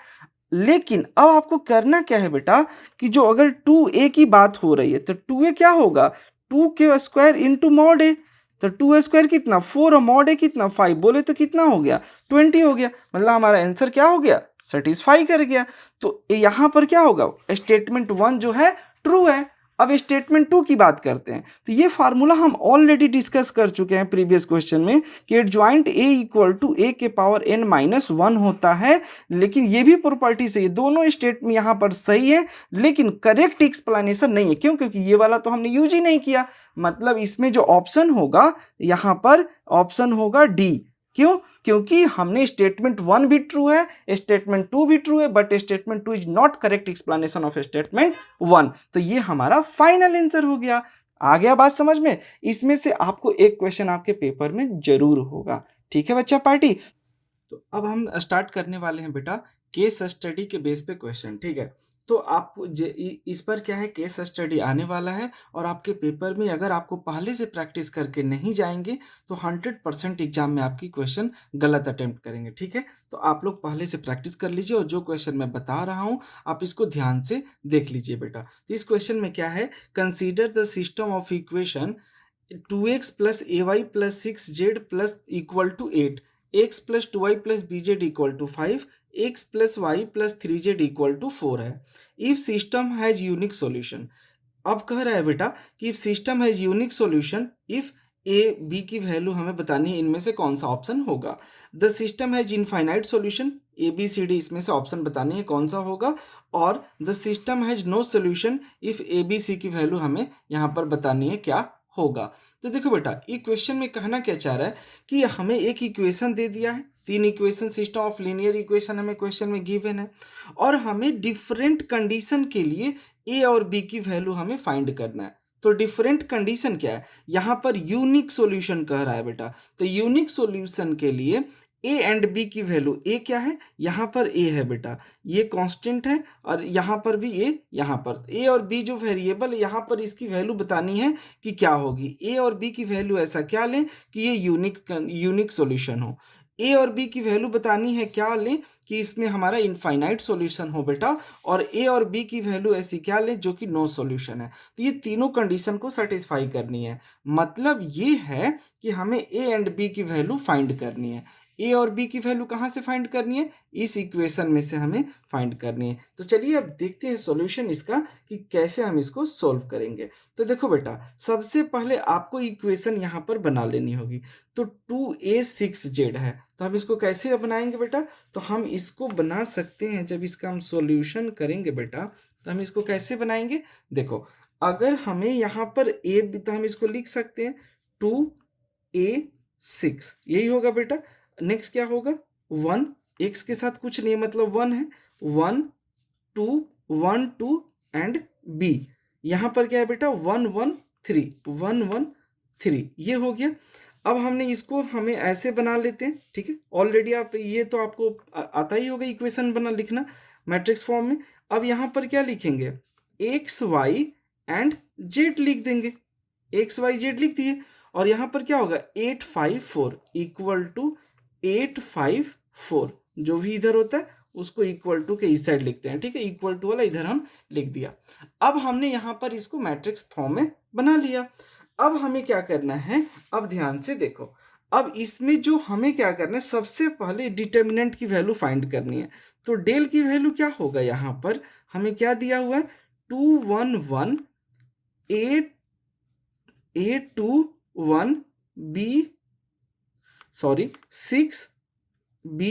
लेकिन अब आपको करना क्या है बेटा कि जो अगर 2a की बात हो रही है तो 2a क्या होगा, 2 के स्क्वायर इंटू मॉड ए, तो 2a स्क्वायर कितना 4 और मॉड ए कितना 5, बोले तो कितना हो गया 20 हो गया, मतलब हमारा आंसर क्या हो गया, सेटिस्फाई कर गया। तो यहाँ पर क्या होगा, स्टेटमेंट 1 जो है ट्रू है। अब स्टेटमेंट 2 की बात करते हैं, तो ये फार्मूला हम ऑलरेडी डिस्कस कर चुके हैं प्रीवियस क्वेश्चन में कि एडजॉइंट ए इक्वल टू ए के पावर n-1 होता है, लेकिन ये भी प्रॉपर्टी से दोनों स्टेट में यहाँ पर सही है, लेकिन करेक्ट एक्सप्लेनेशन नहीं है। क्यों, क्योंकि ये वाला तो हमने यूज ही नहीं किया, मतलब इसमें जो ऑप्शन होगा यहाँ पर ऑप्शन होगा डी। क्यों, क्योंकि हमने स्टेटमेंट 1 भी ट्रू है, स्टेटमेंट 2 भी ट्रू है, but statement 2 is not correct explanation of statement 1, तो ये हमारा फाइनल आंसर हो गया। आ गया बात समझ में, इसमें से आपको एक क्वेश्चन आपके पेपर में जरूर होगा। ठीक है बच्चा पार्टी, तो अब हम स्टार्ट करने वाले हैं बेटा केस स्टडी के बेस पे क्वेश्चन। ठीक है, तो आप इस पर क्या है, केस स्टडी आने वाला है और आपके पेपर में अगर आपको पहले से प्रैक्टिस करके नहीं जाएंगे तो 100% एग्जाम में आपकी क्वेश्चन गलत अटेम्प्ट करेंगे, ठीक है। तो आप लोग पहले से प्रैक्टिस कर लीजिए और जो क्वेश्चन मैं बता रहा हूँ आप इसको ध्यान से देख लीजिए बेटा। तो इस क्वेश्चन में क्या है, consider the system of equation 2x plus A y plus 6z plus equal to 8, x plus 2y plus bz equal to 5, x plus y plus 3z equal to 4 है। If system has unique solution, अब कह रहा है बेटा कि if system has unique solution, if A B की value हमें बतानी है, इनमें से कौन सा ऑप्शन होगा। The system has infinite solution, A B C D, इसमें से ऑप्शन बतानी है कौन सा होगा। और the system has no solution if A B C की वैल्यू हमें यहाँ पर बतानी है क्या होगा। तो देखो बेटा, ये क्वेश्चन में कहना क्या चाह रहा है कि हमें एक इक्वेशन दे दिया है, 3 equation, system of linear equation हमें क्वेश्चन में गिवन है और हमें डिफरेंट कंडीशन के लिए ए और बी की वैल्यू हमें फाइंड करना है। तो डिफरेंट कंडीशन क्या है, यहाँ पर यूनिक सॉल्यूशन कह रहा है बेटा। तो यूनिक सॉल्यूशन के लिए ए एंड बी की वैल्यू, ए क्या है, यहाँ पर ए है बेटा, ये कांस्टेंट है और यहाँ पर भी ए, यहाँ पर ए और बी जो वेरिएबल, यहाँ पर इसकी वैल्यू बतानी है कि क्या होगी। ए और बी की वैल्यू ऐसा क्या लें कि ये यूनिक सॉल्यूशन हो। ए और बी की वैल्यू बतानी है क्या लें कि इसमें हमारा इनफाइनाइट सॉल्यूशन हो बेटा, और ए और बी की वैल्यू ऐसी क्या लें जो कि नो सॉल्यूशन है। तो ये तीनों कंडीशन को सेटिस्फाई करनी है। मतलब ये है कि हमें ए एंड बी की वैल्यू फाइंड करनी है। ए और बी की वैल्यू कहाँ से फाइंड करनी है, इस इक्वेशन में से हमें फाइंड करनी है। तो चलिए अब देखते हैं सॉल्यूशन इसका कि कैसे हम इसको सॉल्व करेंगे। तो देखो बेटा, सबसे पहले आपको इक्वेशन यहाँ पर बना लेनी होगी। तो 2a6z है, तो हम इसको कैसे बनाएंगे बेटा, तो हम इसको बना सकते हैं, जब इसका हम सॉल्यूशन करेंगे बेटा तो हम इसको कैसे बनाएंगे। देखो, अगर हमें यहाँ पर a, तो हम इसको लिख सकते हैं 2a6, यही होगा बेटा। नेक्स्ट क्या होगा, 1, x के साथ कुछ नहीं मतलब 1 है, 1 2 1 2 एंड b, यहाँ पर क्या है बेटा 1 1 3, 1 1 3, ये हो गया। अब हमने इसको हमें ऐसे बना लेते हैं, ठीक है। ऑलरेडी आप ये तो आपको आता ही होगा इक्वेशन बना लिखना मैट्रिक्स फॉर्म में। अब यहाँ पर क्या लिखेंगे, एक्स वाई एंड जेड लिख देंगे, एक्स वाई जेड लिख दिए। और यहाँ पर क्या होगा 854 इक्वल टू 854, जो भी इधर होता है उसको इक्वल टू के इस साइड लिखते हैं, ठीक है। इक्वल टू वाला इधर हम लिख दिया। अब हमने यहाँ पर इसको मैट्रिक्स फॉर्म में बना लिया। अब हमें क्या करना है, अब ध्यान से देखो, अब इसमें जो हमें क्या करना है, सबसे पहले डिटर्मिनेंट की वैल्यू फाइंड करनी है। तो डेल की वैल्यू क्या होगा, यहाँ पर हमें क्या दिया हुआ है 211 A21 6B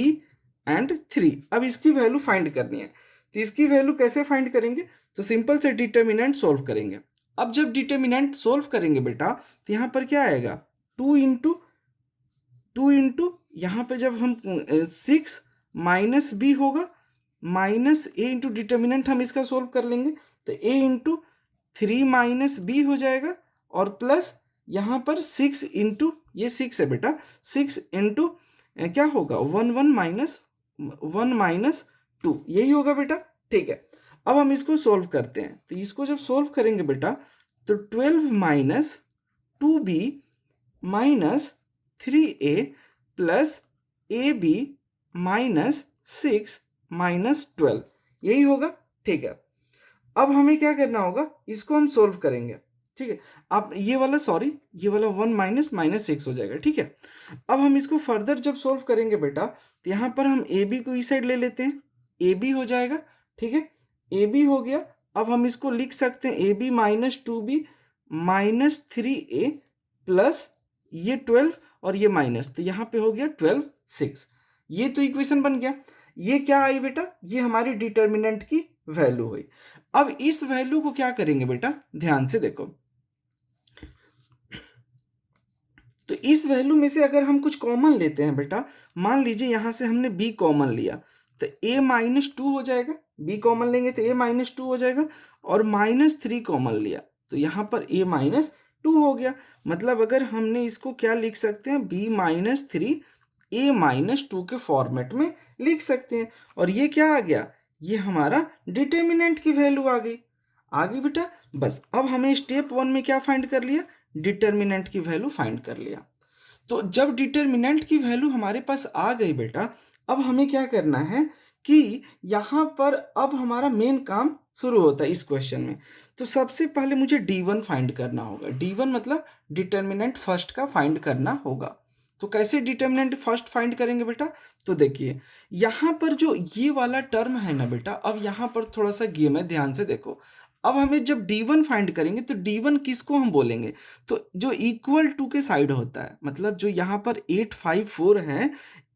एंड 3। अब इसकी वैल्यू फाइंड करनी है। तो इसकी वैल्यू कैसे फाइंड करेंगे, तो सिंपल से डिटर्मिनेंट सोल्व करेंगे। अब जब डिटर्मिनेंट सोल्व करेंगे बेटा तो यहाँ पर क्या आएगा 2 इंटू यहाँ पे जब हम 6 माइनस बी होगा माइनस ए इंटू डिटर्मिनेंट हम इसका सोल्व कर लेंगे तो ए इंटू 3 माइनस बी हो जाएगा और प्लस यहाँ पर 6 इंटू, ये 6 है बेटा, 6 इंटू क्या होगा 1 माइनस 2, यही होगा बेटा, ठीक है। अब हम इसको सोल्व करते हैं। तो इसको जब सोल्व करेंगे बेटा तो 12 minus 2b minus 3a plus ab minus 6 minus 12, यही होगा, ठीक है। अब हमें क्या करना होगा, इसको हम सोल्व करेंगे, ठीक है। अब ये वाला 1 माइनस 6 हो जाएगा, ठीक है। अब हम इसको फर्दर जब सोल्व करेंगे बेटा तो यहाँ पर हम ए बी को इस साइड ले लेते हैं, ए बी हो जाएगा, ठीक है। ए बी हो गया। अब हम इसको लिख सकते हैं A B minus 2b minus 3a plus ये 12 और ये माइनस, तो यहाँ पे हो गया 12 6, ये तो इक्वेशन बन गया। ये क्या आई बेटा, ये हमारी डिटर्मिनेंट की वैल्यू हुई। अब इस वैल्यू को क्या करेंगे बेटा, ध्यान से देखो, तो इस वैल्यू में से अगर हम कुछ कॉमन लेते हैं बेटा, मान लीजिए यहां से हमने b कॉमन लिया तो a माइनस 2 हो जाएगा, b कॉमन लेंगे तो a माइनस 2 हो जाएगा, और माइनस 3 कॉमन लिया तो यहाँ पर a माइनस 2 हो गया। मतलब अगर हमने इसको क्या लिख सकते हैं, b माइनस 3 a माइनस 2 के फॉर्मेट में लिख सकते हैं। और ये क्या आ गया, ये हमारा डिटर्मिनेंट की वैल्यू आ गई बेटा। बस अब हमें स्टेप 1 में क्या फाइंड कर लिया, डिटर्मिनेंट की वैल्यू फाइंड कर लिया। तो जब डिटर्मिनेंट की वैल्यू हमारे पास आ गई बेटा, अब हमें क्या करना है कि यहाँ पर अब हमारा मेन काम शुरू होता है इस क्वेश्चन में। तो सबसे पहले मुझे D1 फाइंड करना होगा। D1 मतलब डिटर्मिनेंट फर्स्ट का फाइंड करना होगा। तो कैसे डिटर्मिनेंट फर्स्ट फाइंड करेंगे बेटा, तो देखिए यहाँ पर जो ये वाला टर्म है ना बेटा, अब यहाँ पर थोड़ा सा गेम है, ध्यान से देखो। अब हमें जब D1 फाइंड करेंगे तो D1 किसको हम बोलेंगे, तो जो इक्वल टू के साइड होता है, मतलब जो यहाँ पर 854 है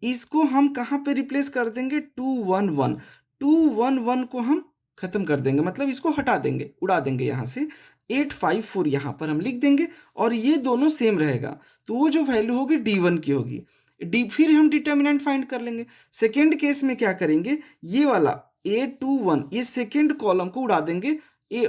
इसको हम कहाँ पे रिप्लेस कर देंगे, 211 211 को हम खत्म कर देंगे, मतलब इसको हटा देंगे, उड़ा देंगे यहाँ से। 854 यहाँ पर हम लिख देंगे और ये दोनों सेम रहेगा, तो वो जो वैल्यू होगी D1 की होगी। फिर हम डिटर्मिनेंट फाइंड कर लेंगे। सेकेंड केस में क्या करेंगे, ये वाला 821 ये सेकेंड कॉलम को उड़ा देंगे,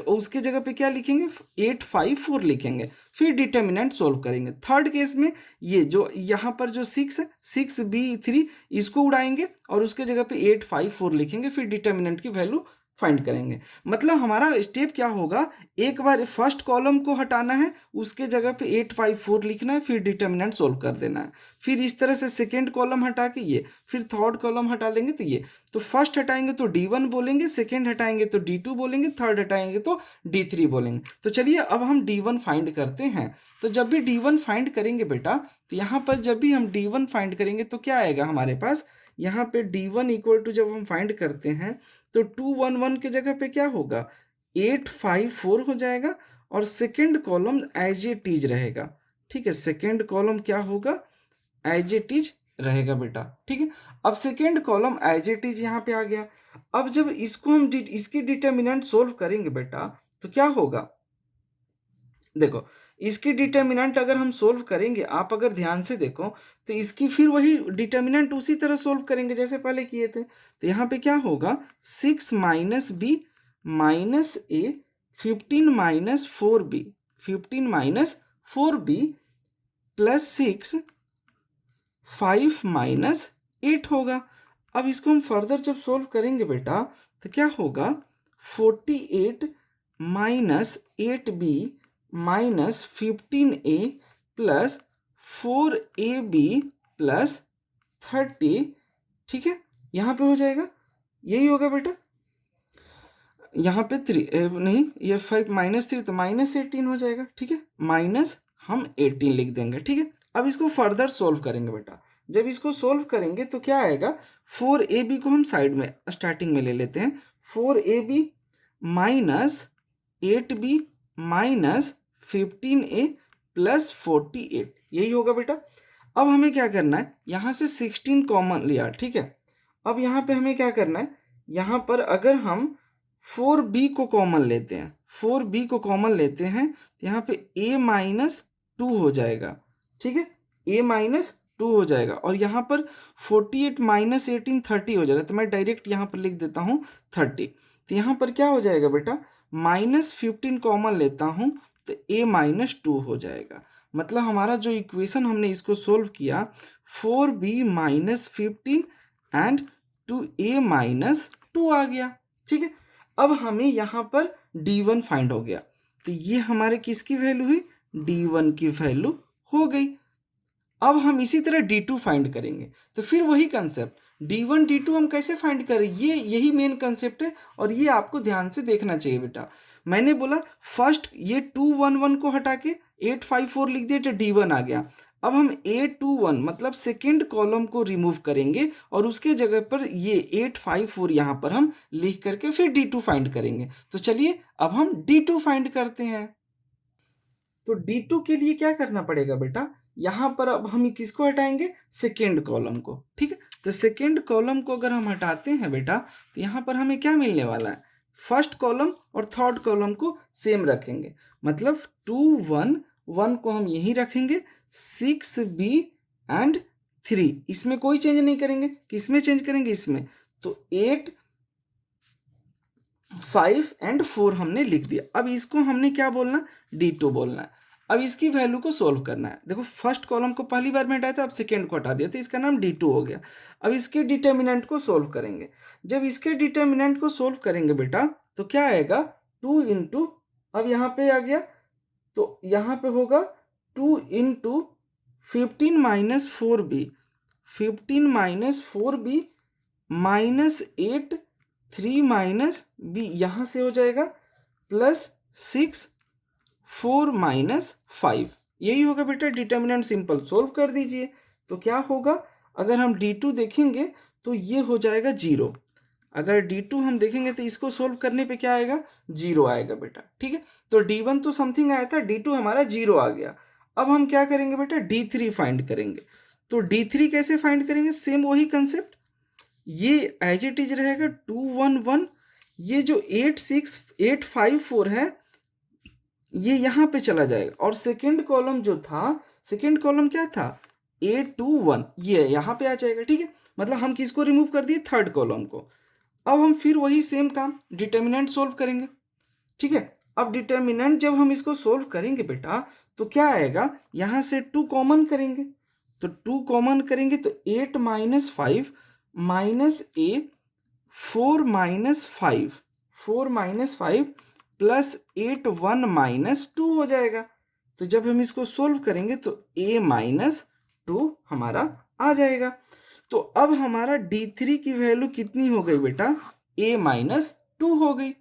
उसके जगह पे क्या लिखेंगे, 854 लिखेंगे, फिर डिटर्मिनेंट सोल्व करेंगे। थर्ड केस में ये जो यहाँ पर जो 6 है 6B3 इसको उड़ाएंगे और उसके जगह पे 854 लिखेंगे, फिर डिटर्मिनेंट की वैल्यू फाइंड करेंगे। मतलब हमारा स्टेप क्या होगा, एक बार फर्स्ट कॉलम को हटाना है, उसके जगह पे 854 लिखना है, फिर डिटर्मिनेंट सोल्व कर देना है। फिर इस तरह से सेकेंड कॉलम हटा के ये, फिर थर्ड कॉलम हटा लेंगे तो ये। तो फर्स्ट हटाएंगे तो D1 बोलेंगे, सेकेंड हटाएंगे तो D2 बोलेंगे, थर्ड हटाएंगे तो D3 बोलेंगे। तो चलिए अब हम D1 फाइंड करते हैं। तो जब भी D1 फाइंड करेंगे बेटा, तो यहाँ पर जब भी हम D1 फाइंड करेंगे तो क्या आएगा हमारे पास, यहाँ पे D1 इक्वल टू जब हम फाइंड करते हैं तो 211 के जगह पे क्या होगा, 854 हो जाएगा और second column as it is रहेगा। ठीक है, सेकेंड कॉलम क्या होगा, एज इट इज रहेगा बेटा। ठीक है, अब second column as it is यहाँ पे आ गया। अब जब इसको हम इसकी डिटर्मिनेंट सोल्व करेंगे बेटा, तो क्या होगा, देखो इसकी डिटर्मिनेंट अगर हम सोल्व करेंगे, आप अगर ध्यान से देखो तो इसकी फिर वही डिटर्मिनेंट उसी तरह सोल्व करेंगे जैसे पहले किए थे। तो यहाँ पे क्या होगा, 6 माइनस बी माइनस ए 15 minus 4b 15 minus 4b plus 6 5 minus 8 होगा। अब इसको हम फर्दर जब सोल्व करेंगे बेटा तो क्या होगा, 48 minus 8b minus 15a plus 4ab plus 30। ठीक है, यहाँ पे हो जाएगा, यही होगा बेटा। यहाँ पे 3 नहीं, ये 5 माइनस 3 तो माइनस 18 हो जाएगा। ठीक है, माइनस हम 18 लिख देंगे। ठीक है, अब इसको फर्दर सोल्व करेंगे बेटा। जब इसको सोल्व करेंगे तो क्या आएगा, 4ab को हम साइड में स्टार्टिंग में ले लेते हैं, 4ab minus 8b minus 15a plus 48, यही होगा बेटा। अब हमें क्या करना है, यहाँ से 16 कॉमन लिया। ठीक है, अब यहाँ पे हमें क्या करना है, यहाँ पर अगर हम 4b को कॉमन लेते हैं, 4b को कॉमन लेते हैं तो यहाँ पे a माइनस 2 हो जाएगा। ठीक है, a माइनस 2 हो जाएगा और यहाँ पर 48 माइनस 18 30 हो जाएगा। तो मैं डायरेक्ट यहाँ पर लिख देता हूँ 30। तो यहाँ पर क्या हो जाएगा बेटा, माइनस 15 कॉमन लेता हूँ तो a माइनस 2 हो जाएगा। मतलब हमारा जो इक्वेशन हमने इसको सोल्व किया, 4b minus 15 and 2a minus 2 आ गया। ठीक है, अब हमें यहाँ पर D1 फाइंड हो गया। तो ये हमारे किसकी वैल्यू हुई, D1 की वैल्यू हो गई। अब हम इसी तरह D2 फाइंड करेंगे। तो फिर वही कंसेप्ट, D1 D2 हम कैसे फाइंड करें, यही मेन कंसेप्ट है और ये आपको ध्यान से देखना चाहिए बेटा। मैंने बोला फर्स्ट ये 211 को हटा के 854 लिख दिया तो D1 आ गया। अब हम 821 मतलब सेकेंड कॉलम को रिमूव करेंगे और उसके जगह पर ये 854 यहाँ पर हम लिख करके फिर D2 फाइंड करेंगे। तो चलिए अब हम D2 फाइंड करते हैं। तो D2 के लिए क्या करना पड़ेगा बेटा, यहाँ पर अब हम किसको हटाएंगे, सेकेंड कॉलम को। ठीक है, तो सेकेंड कॉलम को अगर हम हटाते हैं बेटा तो यहाँ पर हमें क्या मिलने वाला है, फर्स्ट कॉलम और थर्ड कॉलम को सेम रखेंगे, मतलब 211 को हम यहीं रखेंगे, 6b एंड 3 इसमें कोई चेंज नहीं करेंगे। किसमें चेंज करेंगे, इसमें। तो 8 5 एंड 4 हमने लिख दिया। अब इसको हमने क्या बोलना, D2 बोलना है। अब इसकी वैल्यू को सोल्व करना है। देखो फर्स्ट कॉलम को पहली बार में हटाया था, अब सेकेंड को हटा दिया तो इसका नाम D2 हो गया। अब इसके डिटर्मिनेंट को सोल्व करेंगे। जब इसके डिटर्मिनेंट को सोल्व करेंगे बेटा तो क्या आएगा 2 इंटू, अब यहाँ पे आ गया तो यहाँ पे होगा 2 into 15 minus 4b, 15 minus 4b minus 8 3 minus b, यहाँ से हो जाएगा प्लस 6 4 माइनस 5, यही होगा बेटा डिटर्मिनेंट। सिंपल सोल्व कर दीजिए तो क्या होगा, अगर हम D2 देखेंगे तो ये हो जाएगा 0। अगर D2 हम देखेंगे तो इसको सोल्व करने पे क्या आएगा 0 आएगा बेटा, ठीक है। तो D1 तो समथिंग आया था, D2 हमारा 0 आ गया। अब हम क्या करेंगे बेटा D3 फाइंड करेंगे। तो D3 कैसे फाइंड करेंगे, सेम वही कंसेप्ट, ये एज इट इज रहेगा 2 1 1, ये जो 8 6 8 5 4 है ये यहाँ पे चला जाएगा, और सेकेंड कॉलम जो था, सेकेंड कॉलम क्या था 8 2 1, ये यहाँ पे आ जाएगा, ठीक है। मतलब हम किसको रिमूव कर दिए, थर्ड कॉलम को। अब हम फिर वही सेम काम डिटर्मिनेंट सोल्व करेंगे, ठीक है। अब डिटर्मिनेंट जब हम इसको सोल्व करेंगे बेटा तो क्या आएगा, यहाँ से 2 कॉमन करेंगे, तो 2 कॉमन करेंगे तो 8 minus 5 minus a 4 minus 5, 4 minus 5 plus 8 1 minus 2 हो जाएगा। तो जब हम इसको सोल्व करेंगे तो a माइनस 2 हमारा आ जाएगा। तो अब हमारा D3 की वैल्यू कितनी हो गई बेटा, a माइनस 2 हो गई।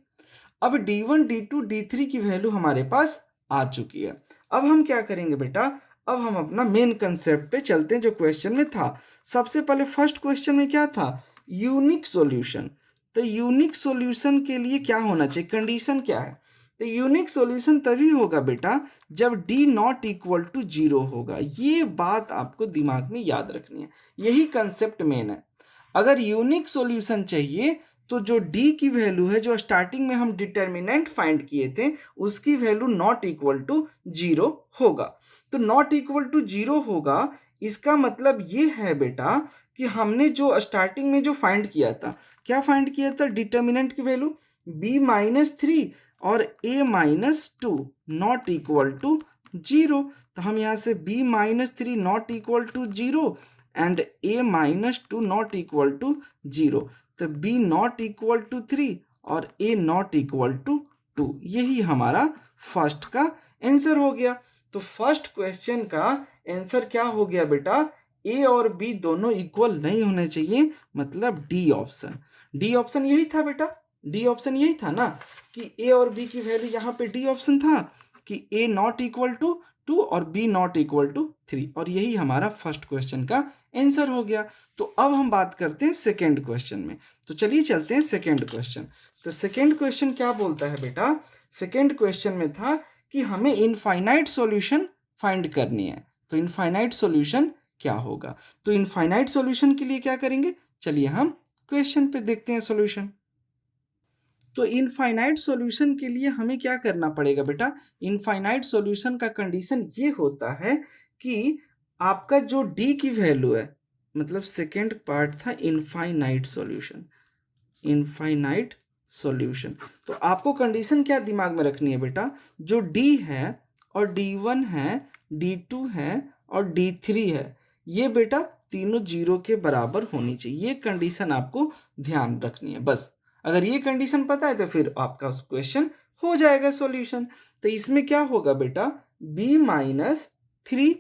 अब D1 D2 D3 की वैल्यू हमारे पास आ चुकी है। अब हम क्या करेंगे बेटा, अब हम अपना मेन कंसेप्ट पे चलते हैं जो क्वेश्चन में था। सबसे पहले फर्स्ट क्वेश्चन में क्या था, यूनिक सॉल्यूशन। तो यूनिक सॉल्यूशन के लिए क्या होना चाहिए, कंडीशन क्या है, तो यूनिक सॉल्यूशन तभी होगा बेटा जब D नॉट इक्वल टू 0 होगा। ये बात आपको दिमाग में याद रखनी है, यही कंसेप्ट मेन है। अगर यूनिक सॉल्यूशन चाहिए तो जो D की वैल्यू है, जो स्टार्टिंग में हम डिटर्मिनेंट फाइंड किए थे, उसकी वैल्यू नॉट इक्वल टू 0 होगा। तो नॉट इक्वल टू 0 होगा, इसका मतलब ये है बेटा कि हमने जो स्टार्टिंग में जो फाइंड किया था, क्या फाइंड किया था, डिटर्मिनेंट की वैल्यू b माइनस 3 और a minus 2 not equal to 0। तो हम यहाँ से b minus 3 not equal to 0 and a minus 2 not equal to 0। तो b नॉट इक्वल टू 3 और a नॉट इक्वल टू 2, यही हमारा फर्स्ट का आंसर हो गया। तो फर्स्ट क्वेश्चन का आंसर क्या हो गया बेटा, a और b दोनों इक्वल नहीं होने चाहिए, मतलब डी ऑप्शन। डी ऑप्शन यही था बेटा, डी ऑप्शन यही था ना कि a और b की वैल्यू, यहाँ पे डी ऑप्शन था कि a नॉट इक्वल टू 2 और b नॉट इक्वल टू 3, और यही हमारा फर्स्ट क्वेश्चन का आंसर हो गया। तो अब हम बात करते हैं सेकेंड क्वेश्चन में। तो चलिए चलते हैं सेकेंड क्वेश्चन। तो सेकेंड क्वेश्चन क्या बोलता है बेटा, सेकेंड क्वेश्चन में था कि हमें इनफाइनाइट सॉल्यूशन फाइंड करनी है। तो इनफाइनाइट सॉल्यूशन क्या होगा, तो इनफाइनाइट सॉल्यूशन के लिए क्या करेंगे, चलिए हम क्वेश्चन पे देखते हैं सॉल्यूशन। तो इनफाइनाइट सॉल्यूशन के लिए हमें क्या करना पड़ेगा बेटा, इनफाइनाइट सॉल्यूशन का कंडीशन ये होता है कि आपका जो D की वैल्यू है, मतलब सेकेंड पार्ट था इनफाइनाइट सॉल्यूशन, इनफाइनाइट सॉल्यूशन। तो आपको कंडीशन क्या दिमाग में रखनी है बेटा, जो D है और D1 है, D2 है और D3 है, ये बेटा तीनों 0 के बराबर होनी चाहिए। ये कंडीशन आपको ध्यान रखनी है बस। अगर ये कंडीशन पता है तो फिर आपका क्वेश्चन हो जाएगा सॉल्यूशन। तो इसमें क्या होगा बेटा, b minus 3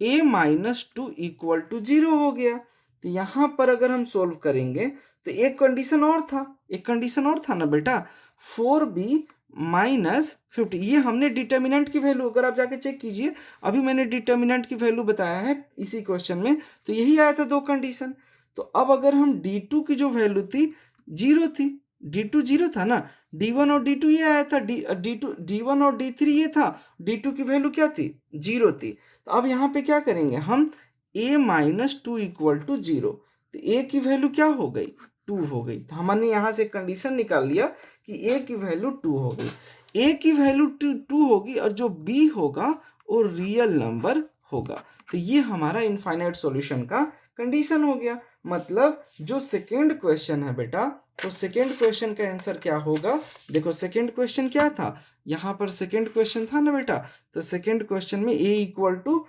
a minus 2 equal to 0 हो गया। तो यहाँ पर अगर हम सोल्व करेंगे तो एक कंडीशन और था, एक कंडीशन और था ना बेटा, 4b माइनस 50, ये हमने डिटर्मिनेंट की वैल्यू, अगर आप जाके चेक कीजिए, अभी मैंने डिटर्मिनेंट की वैल्यू बताया है इसी क्वेश्चन में, तो यही आया था 2 कंडीशन। तो अब अगर हम D2 की जो वैल्यू थी 0 थी, D2 0 था ना, D1 और D2 ये आया था, D1 और D3 ये था, D2 की वैल्यू क्या थी 0 थी। तो अब यहाँ पे क्या करेंगे हम, a माइनस 2 इक्वल टू 0, तो a की वैल्यू क्या हो गई 2 हो गई। तो हमने यहाँ से कंडीशन निकाल लिया कि a की वैल्यू 2 हो गई, a की वैल्यू 2 होगी और जो b होगा वो रियल नंबर होगा। तो ये हमारा इनफाइनाइट सॉल्यूशन का कंडीशन हो गया। मतलब जो सेकेंड क्वेश्चन है बेटा तो सेकेंड क्वेश्चन का आंसर क्या होगा? देखो सेकेंड क्वेश्चन क्या था, यहाँ पर सेकेंड क्वेश्चन था ना बेटा, तो सेकेंड क्वेश्चन में a equal to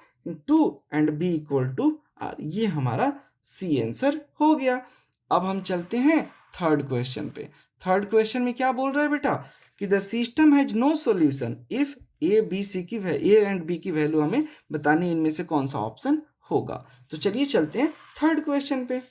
2 and b equal to r, ये हमारा सी आंसर हो गया। अब हम चलते हैं थर्ड क्वेश्चन पे। थर्ड क्वेश्चन में क्या बोल रहा है बेटा कि the system has no solution if A B C की ए एंड बी की वैल्यू हमें बतानी, इनमें से कौन सा ऑप्शन होगा। तो चलिए चलते हैं थर्ड क्वेश्चन पे।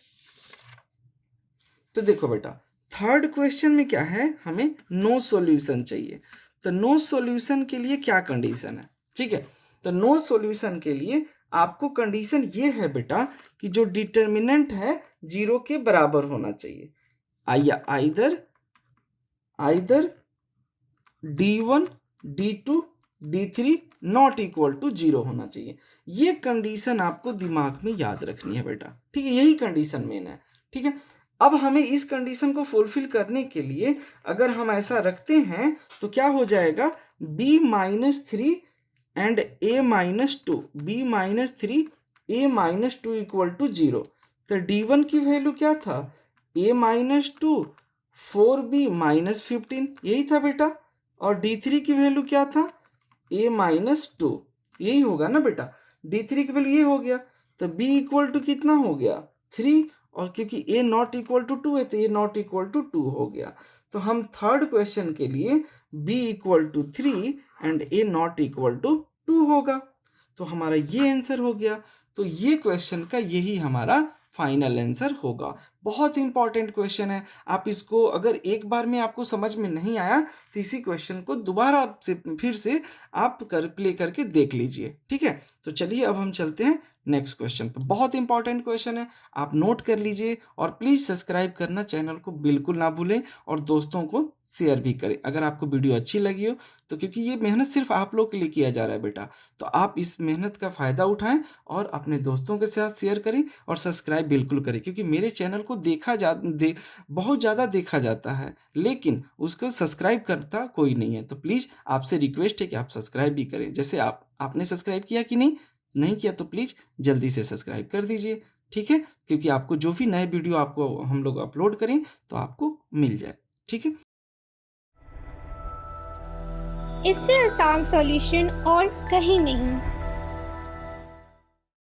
तो देखो बेटा थर्ड क्वेश्चन में क्या है, हमें नो सॉल्यूशन चाहिए। तो नो सॉल्यूशन के लिए क्या कंडीशन है, ठीक है, तो नो सॉल्यूशन के लिए आपको कंडीशन ये है बेटा कि जो डिटर्मिनेंट है 0 के बराबर होना चाहिए। Either d1 d2 d3 not equal to 0 होना चाहिए। ये कंडीशन आपको दिमाग में याद रखनी है बेटा, ठीक है, यही कंडीशन मेन है, ठीक है। अब हमें इस कंडीशन को फुलफिल करने के लिए अगर हम ऐसा रखते हैं तो क्या हो जाएगा, b-3 and a-2, b-3 a-2 equal to 0। तो d1 की वैल्यू क्या था, a-2 4b-15, यही था बेटा, और d3 की वैल्यू क्या था, a-2, यही होगा ना बेटा, d3 की वैल्यू ये हो गया। तो b इक्वल टू कितना हो गया, 3, और क्योंकि a नॉट इक्वल टू 2 है तो a नॉट इक्वल टू 2 हो गया। तो हम थर्ड क्वेश्चन के लिए b equal to 3 and a not equal to 2 होगा। तो हमारा ये आंसर हो गया। तो ये क्वेश्चन का यही हमारा फाइनल आंसर होगा। बहुत इंपॉर्टेंट क्वेश्चन है, आप इसको अगर एक बार में आपको समझ में नहीं आया तो इसी क्वेश्चन को दोबारा से फिर से आप प्ले करके देख लीजिए, ठीक है। तो चलिए अब हम चलते हैं नेक्स्ट क्वेश्चन पर। बहुत इंपॉर्टेंट क्वेश्चन है, आप नोट कर लीजिए और प्लीज़ सब्सक्राइब करना चैनल को बिल्कुल ना भूलें और दोस्तों को शेयर भी करें अगर आपको वीडियो अच्छी लगी हो तो, क्योंकि ये मेहनत सिर्फ आप लोग के लिए किया जा रहा है बेटा। तो आप इस मेहनत का फ़ायदा उठाएं और अपने दोस्तों के साथ शेयर करें और सब्सक्राइब बिल्कुल करें, क्योंकि मेरे चैनल को बहुत ज़्यादा देखा जाता है लेकिन उसको सब्सक्राइब करता कोई नहीं है। तो प्लीज़ आपसे रिक्वेस्ट है कि आप सब्सक्राइब भी करें। जैसे आपने सब्सक्राइब किया कि नहीं किया तो प्लीज़ जल्दी से सब्सक्राइब कर दीजिए, ठीक है, क्योंकि आपको जो भी नए वीडियो आपको हम लोग अपलोड करें तो आपको मिल जाए, ठीक है। इससे आसान सॉल्यूशन और कहीं नहीं।